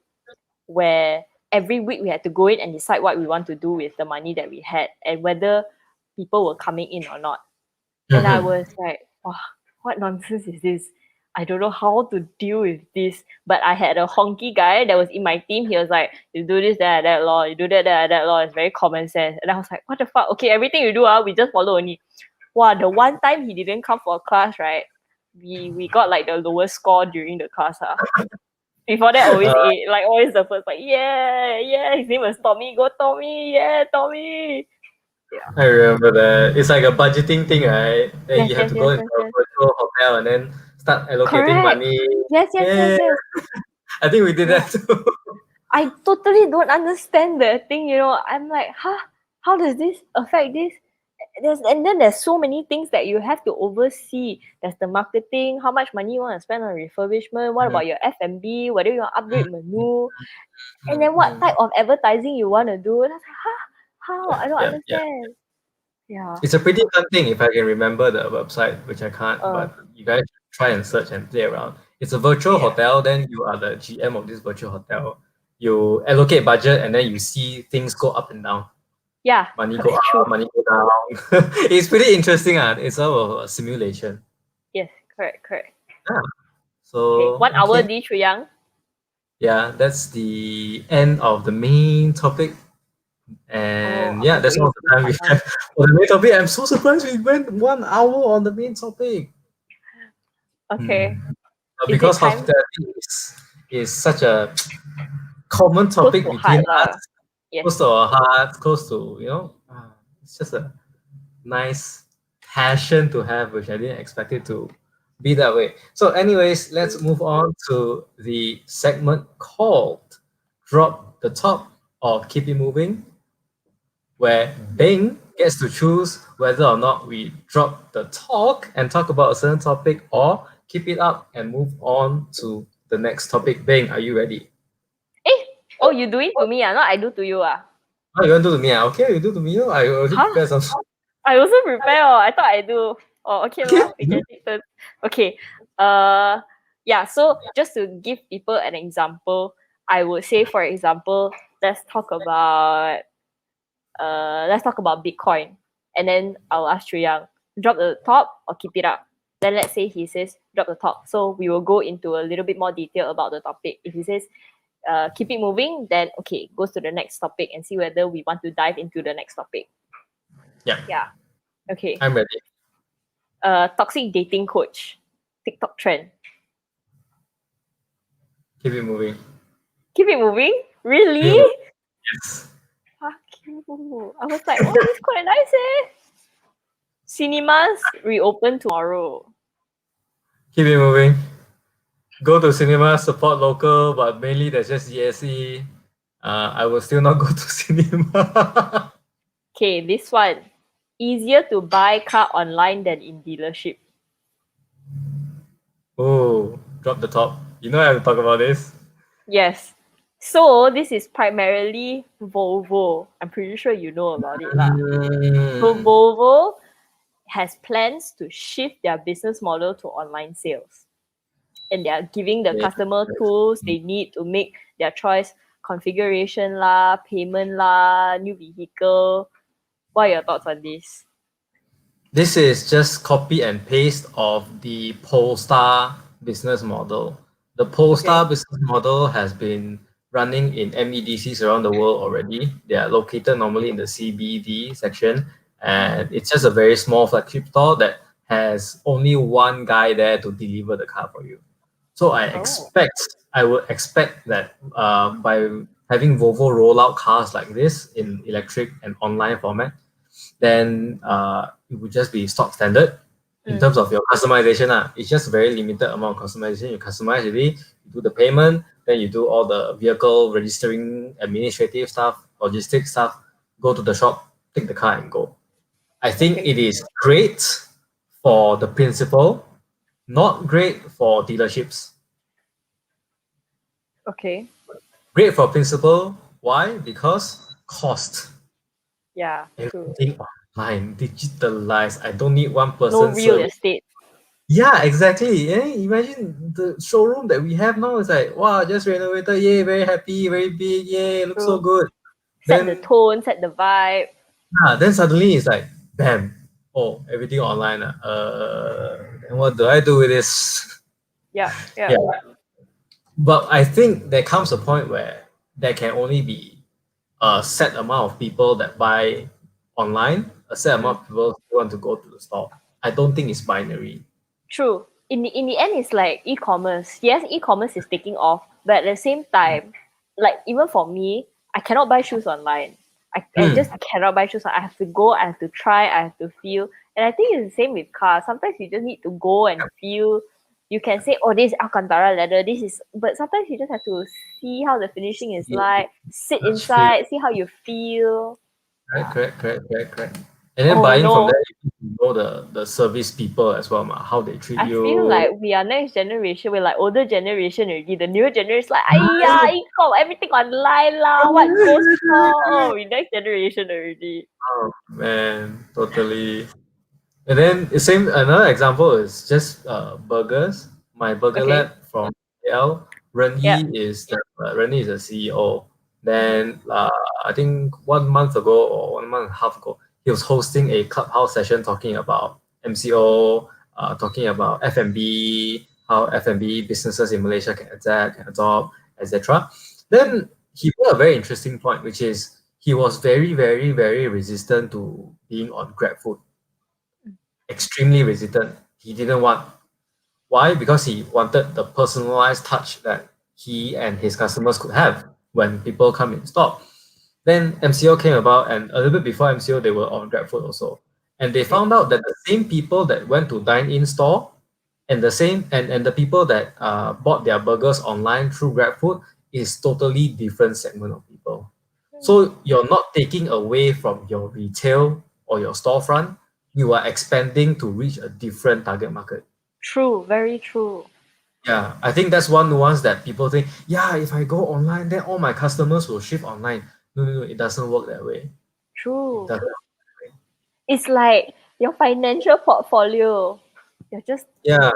where every week we had to go in and decide what we want to do with the money that we had and whether people were coming in or not. And I was like, wow, what nonsense is this? I don't know how to deal with this. But I had a honky guy that was in my team. He was like, you do this, that law, you do that law. It's very common sense. And I was like, what the fuck? Okay, everything you do, we just follow only. Wow, the one time he didn't come for class, right? We got like the lowest score during the class. Before that, always Uh, A, like always the first, like, yeah, yeah, his name was Tommy, go Tommy, yeah, Tommy. Yeah. I remember that. It's like a budgeting thing, right? Then Yes, you have yes, to go yes, into yes, a yes. virtual hotel and then start allocating Correct. money. Yes, yes, yes, Yeah, yes. I think we did Yeah. that too. I totally don't understand the thing, I'm like, huh? How does this affect this? And then there's so many things that you have to oversee. There's the marketing, how much money you want to spend on refurbishment, what about your F&B, whether you want to upgrade menu, and then what type of advertising you want to do. And I was like, huh? How? I don't Yeah, yeah. understand. Yeah. It's a pretty fun thing if I can remember the website, which I can't, Uh, but you guys should try and search and play around. It's a virtual yeah. hotel, then you are the GM of this virtual hotel. You allocate budget and then you see things go up and down. Yeah. Money go up, True. money go down. It's pretty interesting. It's sort of a simulation. Yes. Correct. Yeah. Okay. So, 1 hour, okay. Di Chuyang. Yeah, that's the end of the main topic. Oh, And yeah, aku that's thought all you the time we have for the main topic. I'm so surprised we went 1 hour on the main topic. Okay. Is it Because time? hospitality is such a common Close topic to between heart lah. us, Yes. close to our hearts, close to, it's just a nice passion to have, which I didn't expect it to be that way. So, anyways, let's move on to the segment called Drop the Top or Keep It Moving, where Bing gets to choose whether or not we drop the talk and talk about a certain topic or keep it up and move on to the next topic. Bing, are you ready? Oh, you do it to me, not I do to you. Oh, you want to do to me? Okay, you do to me. I already Huh? prepared some. I also prepare. I thought I do. Oh, okay, Okay. we can take turns. Okay. Yeah. So just to give people an example, I would say, for example, let's talk about Bitcoin, and then I'll ask Chuyang, drop the top or keep it up. Then let's say he says drop the top. So we will go into a little bit more detail about the topic. If he says keep it moving, then okay, goes to the next topic and see whether we want to dive into the next topic. Yeah, Yeah. Okay. I'm ready. Toxic dating coach, TikTok trend. Keep it moving. Keep it moving? Really? Keep it moving. Yes. Fuck you. I was like, oh, this is quite nice, eh? Cinemas reopen tomorrow. Keep it moving. Go to cinema, support local, but mainly there's just ESE. I will still not go to cinema. Okay, this one. Easier to buy car online than in dealership. Oh, drop the top. You know I have to talk about this. Yes. So this is primarily Volvo. I'm pretty sure you know about it lah. So Volvo has plans to shift their business model to online sales. And they are giving the customer tools they need to make their choice, configuration lah, payment lah, new vehicle. What are your thoughts on this? This is just copy and paste of the Polestar business model. The Polestar business model has been running in MEDCs around the world already. They are located normally in the CBD section, and it's just a very small flagship store that has only one guy there to deliver the car for you. So I would expect that by having Volvo roll out cars like this in electric and online format, then it would just be stock standard in terms of your customization. It's just a very limited amount of customization. You customize it, you do the payment, then you do all the vehicle registering, administrative stuff, logistics stuff, go to the shop, take the car and go. I think it is great for the principal, not great for dealerships. Okay. Great for principal. Why? Because cost. Yeah, Everything online, digitalized. I don't need one person. no real estate. Yeah, exactly. Imagine the showroom that we have now is like, wow, just renovated. Yay, very happy, very big. Yay, looks so good. Set the tone, set the vibe. Then suddenly it's like, bam. Oh, everything online. And what do I do with this? Yeah. But I think there comes a point where there can only be a set amount of people that buy online, a set amount of people who want to go to the store. I don't think it's binary. True. In the end, it's like e-commerce. Yes, e-commerce is taking off, but at the same time, like even for me, I cannot buy shoes online. I just cannot buy shoes. I have to go, I have to try, I have to feel. And I think it's the same with cars. Sometimes you just need to go and feel. You can say, oh, this is Alcantara leather, this is, but sometimes you just have to see how the finishing is like, sit inside, see how you feel. Correct. And then Oh buying from no, there, you know the service people as well, how they treat I feel you. like we are next generation. We're like older generation already. The newer generation is like, "Aiya, e-com, everything online lah. What ghost store? Oh, we next generation already." Oh man, totally. And then the same another example is just burgers. My burger Okay. lab from KL, Ren Yeah. Yi is the CEO. Mhm. Then I think 1 month ago or 1 month and a half ago, he was hosting a clubhouse session talking about MCO, talking about F&B, how F&B businesses in Malaysia can adapt, can adopt, etc. Mhm. Then he brought a very interesting point, which is he was very, very, very resistant to being on GrabFood, extremely resistant. He didn't want. Why? Because he wanted the personalized touch that he and his customers could have when people come in store. Then MCO came about, and a little bit before MCO, they were on GrabFood also. And they Okay. found out that the same people that went to dine in store and the people that bought their burgers online through GrabFood is totally different segment of people. Mm. So you're not taking away from your retail or your storefront, you are expanding to reach a different target market. True. Very true. Yeah, I think that's one nuance that people think, yeah, if I go online, then all my customers will shift online. No, no, no, it doesn't work that way. It True. doesn't work that way. It's like your financial portfolio. You're just Yeah,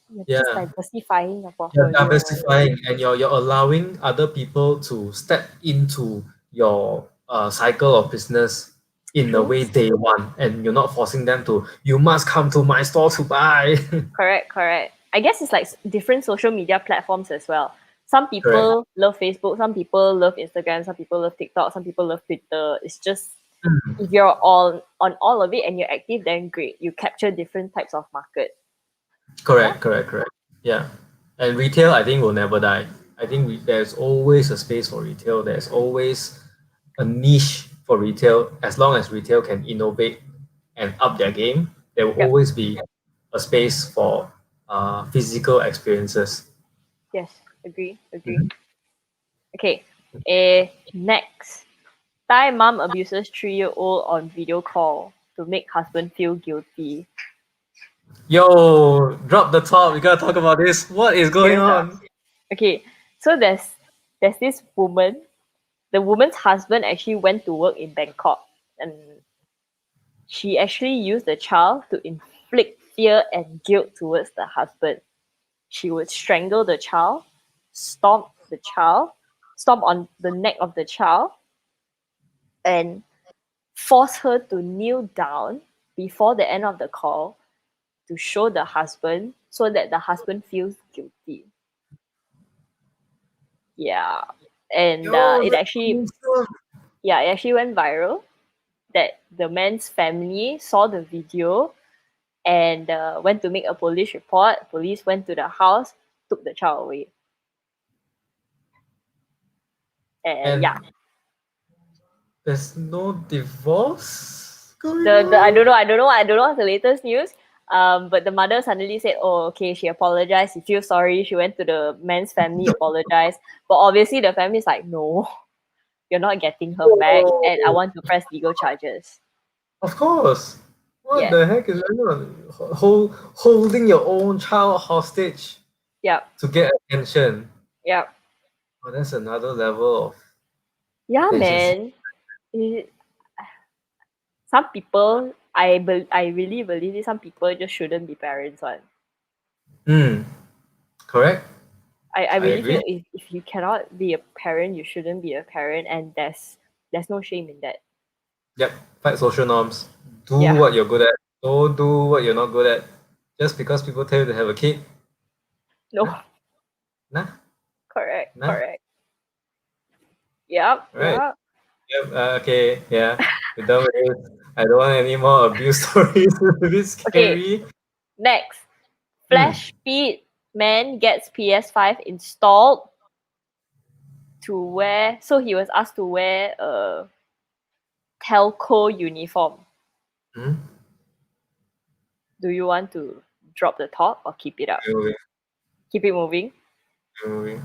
you're just yeah. diversifying your You're portfolio. diversifying and you're allowing other people to step into your cycle of business in the True. way they want, and you're not forcing them to, you must come to my store to buy. Correct, correct. I guess it's like different social media platforms as well. Some Correct. people love Facebook, some people love Instagram, some people love TikTok, some people love Twitter. It's just Mm. if you're on all of it and you're active, then great. You capture different types of market. Yeah. Correct. Yeah. And retail, I think, will never die. I think there's always a space for retail. There's always a niche for retail. As long as retail can innovate and up their game, there will Yep. always be a space for physical experiences. Yes. Agree. Agree. Mhm. Okay. Next. Thai mom abuses 3-year-old on video call to make husband feel guilty. Yo, drop the top. We gotta talk about this. What is going Serious ah? on? Okay. So there's this woman. The woman's husband actually went to work in Bangkok, and she actually used the child to inflict fear and guilt towards the husband. She would strangle the child, stomp the child, stomp on the neck of the child, and force her to kneel down before the end of the call to show the husband so that the husband feels guilty. Yeah. And Yo, it that's actually awesome. yeah, it actually went viral that the man's family saw the video and went to make a police report. Police went to the house, took the child away, and yeah, And there's no divorce going the on? I don't know what's the latest news. But the mother suddenly said, "Oh, okay." She apologized. She feels sorry. She went to the man's family, apologized. But obviously, the family's like, "No, you're not getting her back, and I Whoa. want to press legal charges." Of course. What Yes. the heck is going on? Holding your own child hostage Yep. to get attention. Yep. Oh, that's another level of Yeah, attention seeking. man. It- some people, I really believe it, some people just shouldn't be parents. One. Hmm. Correct. I I really feel agree. if you cannot be a parent, you shouldn't be a parent, and there's no shame in that. Yep. Fight social norms. Do Yeah. what you're good at. Don't do what you're not good at. Just because people tell you to have a kid. No. Nah. Nah. Correct. Nah. Correct. Yep. Right. Yep. Yep. Okay. Yeah. We're done with this. I don't want any more abuse stories. It's a bit Okay. scary. Next, Hmm. Flash Speed man gets PS5 installed to wear. So he was asked to wear a telco uniform. Hmm. Do you want to drop the top or keep it up? Moving. Keep it moving. Moving.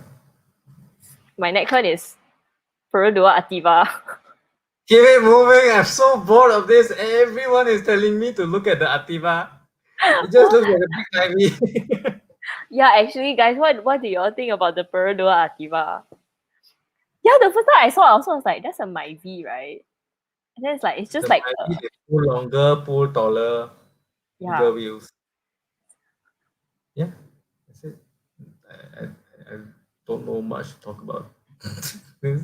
My next one is Perodua Ativa. Keep it moving. I'm so bored of this. Everyone is telling me to look at the Ativa. It just looks like a big ivy. Yeah, actually, guys, what do y'all think about the Perodua Ativa? Yeah, the first time I saw, I also was like, that's a Myvi, right? And then it's like, it's just The like, ivy, they pull longer, pull taller, bigger yeah. wheels. Yeah, that's it. I don't know much to talk about. This-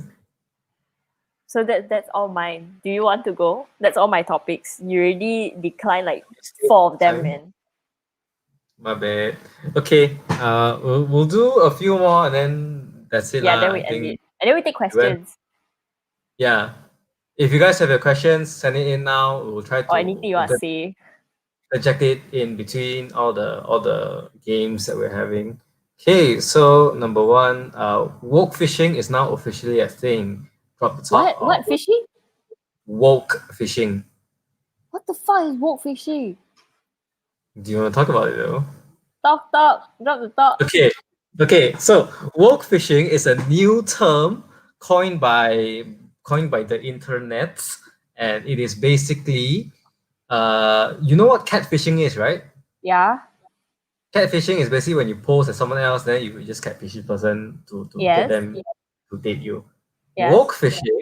So that's all mine. Do you want to go? That's all my topics. You already declined like Still 4 of them, time. man. My bad. Okay, we'll do a few more and then that's it Yeah, then lah. we I end it. think And then we take we went. questions Yeah. If you guys have your questions, send it in now. We'll try or to anything you want to say. interject it in between all the games that we're having. Okay, so number one, woke fishing is now officially a thing. Drop the top What? of What fishing? woke fishing. What the fuck is woke fishing? Do you want to talk about it though? Talk. Drop the talk. Okay, okay. So woke fishing is a new term coined by the internet, and it is basically, you know what catfishing is, right? Yeah. Catfishing is basically when you post as someone else, then you just catfish the person to get Yes. them to date you. Yes. Woke fishing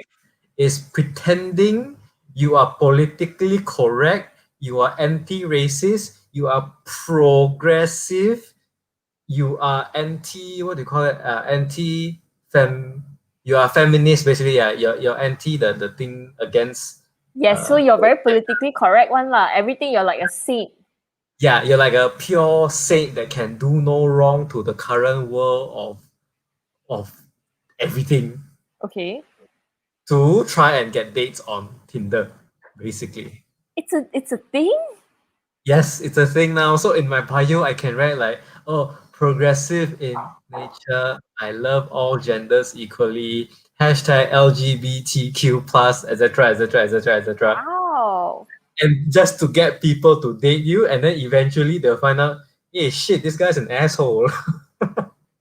is pretending you are politically correct, you are anti-racist, you are progressive, you are anti, what do you call it? Anti fem. You are feminist basically. Yeah, you're anti the thing against. Yes. So Uh, you're very politically correct one lah. Everything you're like a saint. yeah, you're like a pure saint that can do no wrong to the current world of everything Okay. to try and get dates on Tinder, basically. It's a thing. Yes, it's a thing now. So in my bio, I can write like, oh, progressive in nature. I love all genders equally. Hashtag LGBTQ plus, etc., etc., etc., etc. Wow. And just to get people to date you, and then eventually they'll find out, hey, shit, this guy's an asshole.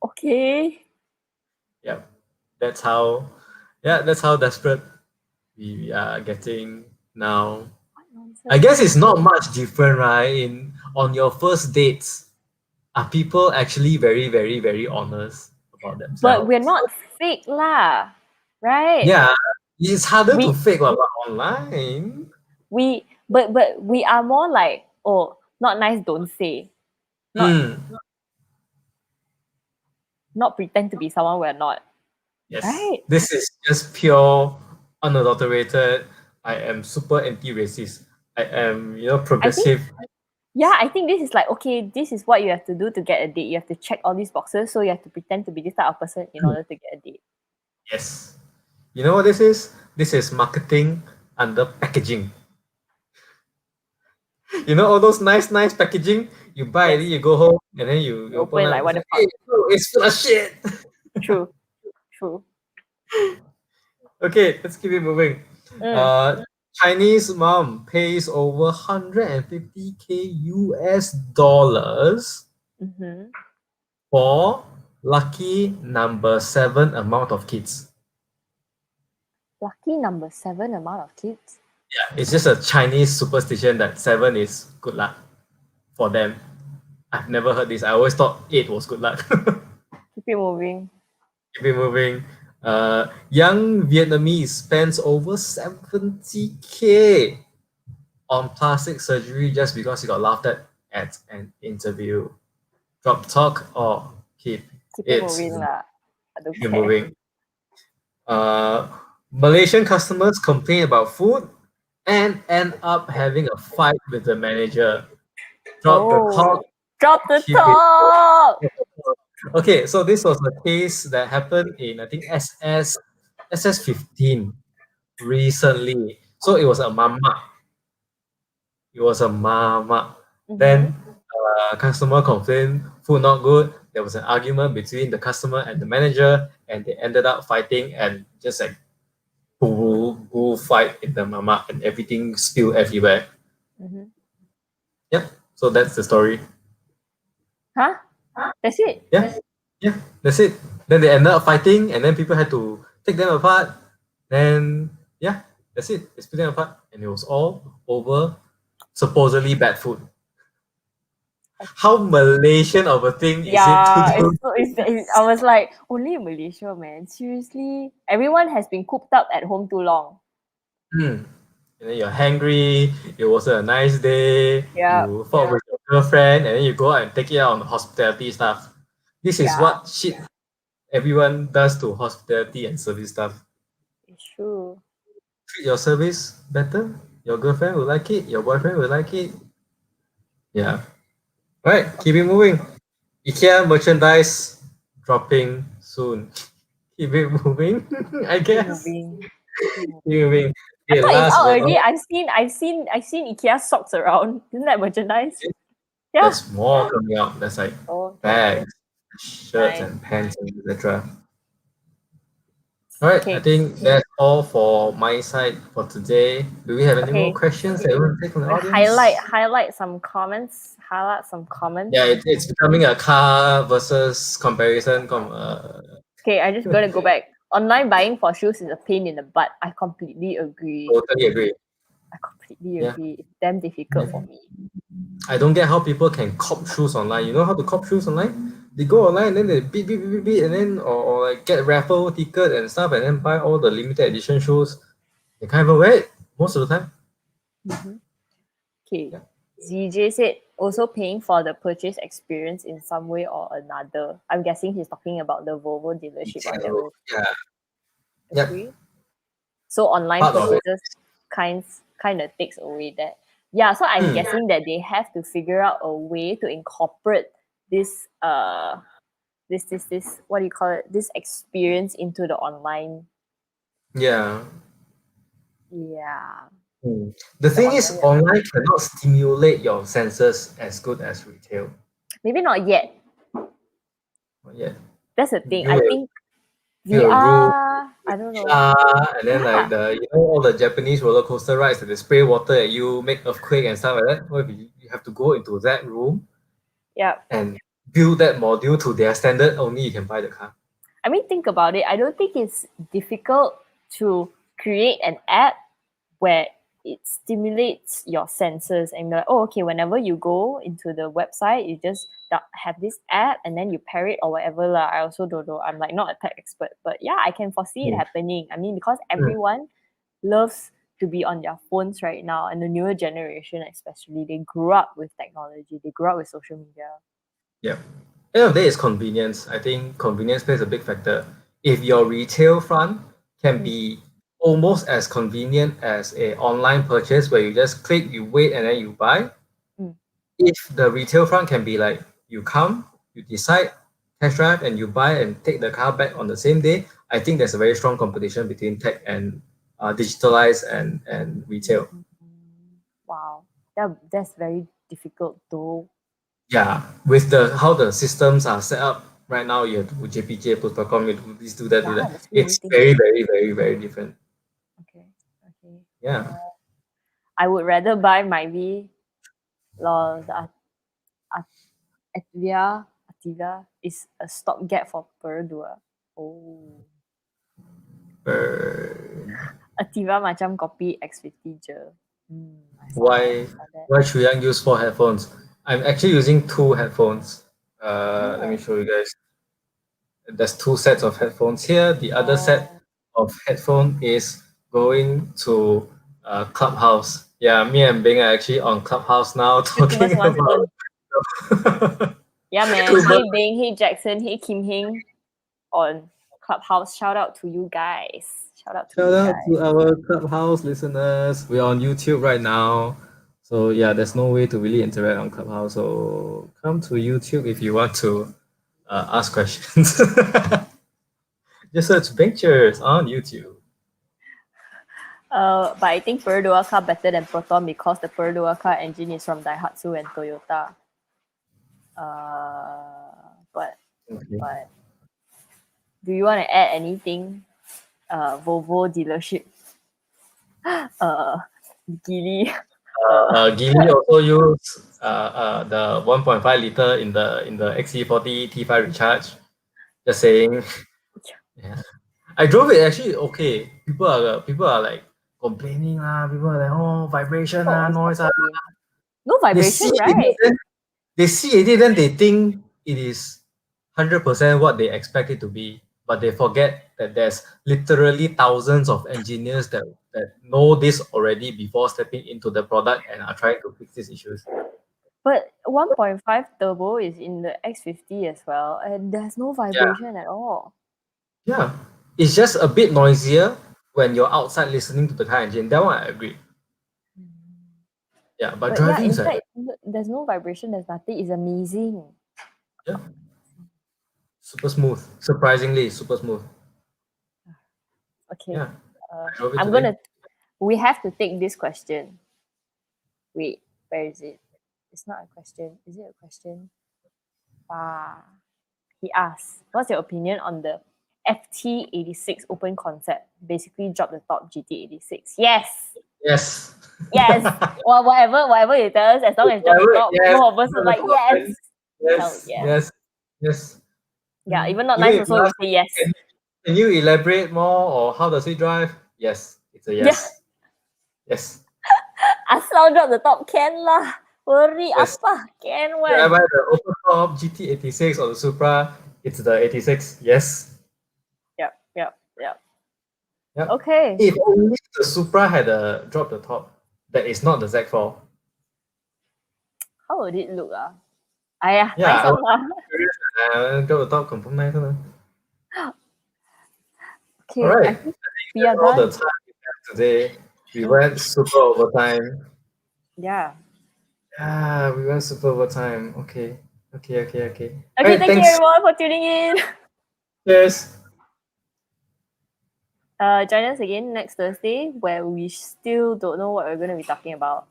Okay. Yeah, that's how. Yeah, that's how desperate we are getting now. What I nonsense. guess it's not much different, right? In on your first dates, are people actually very, very, very honest about But we're themselves? not fake lah, right? Yeah, it's harder to We fake what about online. but we are more like, oh, not nice, don't say. Not Mm, not pretend to be someone we're not. yes, Right? this is just pure, unadulterated. I am super anti-racist. I am, I think progressive. yeah, I think this is like, okay, this is what you have to do to get a date. You have to check all these boxes, so you have to pretend to be this type of person in order to get a date. Yes. You know what this is? This is marketing under packaging. You know all those nice, nice packaging? You buy it, Yes. you go home, and then you You open open up, like it's what the like, hey, fuck. bro, it's full of shit. True. True. Okay, let's keep it moving. Mm. Uh, Chinese mom pays over 150K US dollars Mm-hmm. for lucky number seven amount of kids. Lucky number 7 amount of kids. Yeah, it's just a Chinese superstition that seven is good luck for them. I've never heard this. I always thought eight was good luck. Keep it moving. Keep it moving. Young Vietnamese spends over 70K on plastic surgery just because he got laughed at an interview. Drop talk or keep Keep it it moving lah. I don't care. moving. Uh, Malaysian customers complain about food and end up having a fight with the manager. Drop the talk, Oh. Drop the keep it. top. Okay, so this was a case that happened in I think SS 15 recently. So it was a mama. It was a mama. Mm-hmm. Then customer complained, food not good. There was an argument between the customer and the manager, and they ended up fighting and just like bull fight in the mama, and everything spilled everywhere. Mm-hmm. Yep. So that's the story. Huh? That's it. Yeah. Yeah. That's it. Then they ended up fighting, and then people had to take them apart. Then yeah. That's it. They split them apart, and it was all over supposedly bad food. How Malaysian of a thing is it to Yeah, do I this? was like, only in Malaysia, man. Seriously, everyone has been cooped up at home too long. Hmm. And then you're hungry, it wasn't a nice day, Yeah, you fought with your girlfriend, and then you go out and take it out on hospitality stuff. This is yeah, what shit everyone does to hospitality and service stuff. it's true. Treat your service better, your girlfriend will like it, your boyfriend will like it. Yeah. Right, keep it moving. IKEA merchandise dropping soon. Keep it moving, I Keep guess. moving. Keep Keep it moving. moving. I Okay, thought it's last out but already. not I've seen IKEA socks around. Isn't that merchandise? least, Yeah. there's more coming out. There's like Oh, okay. bags, shirts, Nice. and pants, and etc. All right, I Okay. think that's all for my side for today. Do we have any more Okay. questions that you want to take from the We'll highlight audience? highlight some comments. Highlight some comments. Yeah, it's becoming a car versus comparison. Okay, I just gonna go back. Online buying for shoes is a pain in the butt. I completely agree. Totally agree. I completely Yeah. agree. It's damn difficult for me. I don't get how people can cop shoes online. You know how to cop shoes online? They go online and then they beat, beat, beat, beat, beat and then or like get raffle ticket and stuff and then buy all the limited edition shoes. They can't even wear it most of the time. Okay. Yeah. ZJ said also paying for the purchase experience in some way or another. I'm guessing he's talking about the Volvo dealership one that we Yeah. Yep. agree. So online Part of it. purchases kind of takes away that. Yeah, so I'm Hmm. guessing that they have to figure out a way to incorporate this this what do you call it? This experience into the online. Yeah. Yeah. Hmm. The The thing online is, online cannot stimulate your senses as good as retail. maybe not yet. Yeah. That's the thing. I View a, think view a room, I don't know. and then like Yeah. all the Japanese roller coaster rides that they spray water at you, make earthquake and stuff like that. What if you have to go into that room Yeah. and build that module to their standard? Only you can buy the car. I mean, think about it. I don't think it's difficult to create an app where it stimulates your senses and you're like, oh, okay, whenever you go into the website, you just have this app and then you pair it or whatever. I also don't know. I'm like not a tech expert, but yeah, I can foresee it Hmm. happening. I mean, because Hmm. everyone loves to be on their phones right now, and the newer generation, especially, they grew up with technology, they grew up with social media. Yeah. End of the day is convenience. I think convenience plays a big factor. If your retail front can Mm. be almost as convenient as a online purchase where you just click, you wait, and then you buy. Mm. If the retail front can be like you come, you decide, test drive, and you buy and take the car back on the same day, I think there's a very strong competition between tech and digitalized and retail. Wow, that's very difficult though. Yeah, with the how the systems are set up right now, you have to do JPJ, post.com, you do this, do that, do Yeah, that. there's too many It's things. very, very, very, very different. Okay, okay. Yeah. I would rather buy maybe lol the Activia is a stopgap for Perdua. Oh, Uh, Activa macam kopi X50 je. I saw that. why I saw that. why should I use 4 headphones? I'm actually using 2 headphones. Let me Oh, show you guys. There's 2 sets of headphones here. The other set oh. of headphone is going to Clubhouse. Yeah, me and Bing are actually on Clubhouse now You too much talking one about spoon. Yeah, man. too much. Hey Bing, hey Jackson, hey Kim Hing on Clubhouse. Shout out to you guys. Shout out to Shout you out guys. to our Clubhouse listeners. We're on YouTube right now. So yeah, there's no way to really interact on Clubhouse. So come to YouTube if you want to ask questions. Just search pictures on YouTube. But I think Perdua car better than Proton because the Perdua car engine is from Daihatsu and Toyota. But Okay. but do you want to add anything? Volvo dealership. Geely. Geely also use the 1.5 liter in the XC40 T5 Recharge. Just saying. Yeah. I drove it actually okay. People are like complaining lah. People are like, oh, vibration People lah, always noise ah. complain. No They see vibration, it, right? they see it, then they think it is 100% what they expect it to be, but they forget that there's literally thousands of engineers that know this already before stepping into the product and are trying to fix these issues. But 1.5 turbo is in the X50 as well, and there's no vibration at all. Yeah, it's just a bit noisier when you're outside listening to the car engine. That one I agree. Yeah, but But yeah, driving is like, inside there's no vibration, there's nothing. It's amazing. yeah, super smooth. Surprisingly, super smooth. Okay. Yeah, I drove it I'm today. we have to take this question. Wait, where is it? It's not a question. Is it a question? He asks, what's your opinion on the FT86 open concept? Basically drop the top GT86. Yes. Yes. Yes. Well, whatever it does, as long as drop the Whatever, top, yes. both of us are like, yes. Hell Yes, yeah. yes, yes. Yeah, Mm. even not Even nice if you also, we ask, say yes. can you elaborate more or how does it drive? Yes, it's a Yeah. yes. Yes. Asal drop the top, can lah. Worry Yes. apa? Can Should I one. buy the open top GT86 or the Supra? It's the 86. Yes. Yep. Yep. Okay. If only the Supra had a drop the top, that is not the Z4. How would it look? Nice Yeah, I one was lah. curious. Drop the top confirm nice one. Okay, All I right. think we are That's all the done. time we have today. We went super overtime. Yeah. Yeah, we went super overtime. Okay. Okay. Okay, Alright, thank you thanks. everyone for tuning in. Cheers. Join us again next Thursday where we still don't know what we're going to be talking about.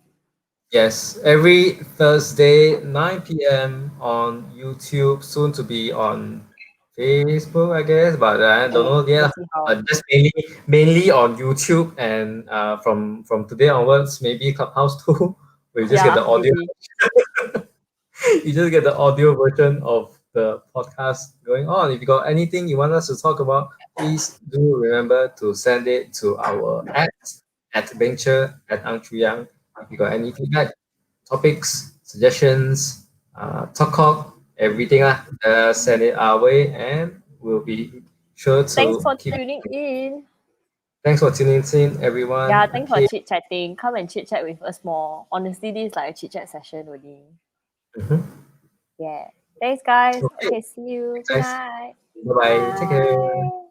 Yes, every Thursday, 9 p.m. on YouTube, soon to be on Facebook, I guess, but I don't know yet. We'll see how. Just mainly on YouTube, and from today onwards, maybe Clubhouse too. We just get the audio. Maybe. You just get the audio version of the podcast going on. If you got anything you want us to talk about, please do remember to send it to our at venture at Ang If you got any feedback, topics, suggestions, talk, everything, send it our way, and we'll be sure to Thanks for keep. tuning in. Thanks for tuning in, everyone. Yeah, thanks for Okay. chit chatting. Come and chit chat with us more. Honestly, this is like a chit chat session only. Mhm. Yeah. Thanks, guys. Okay. Okay, see you. Good Thanks. night. Bye bye. Take care.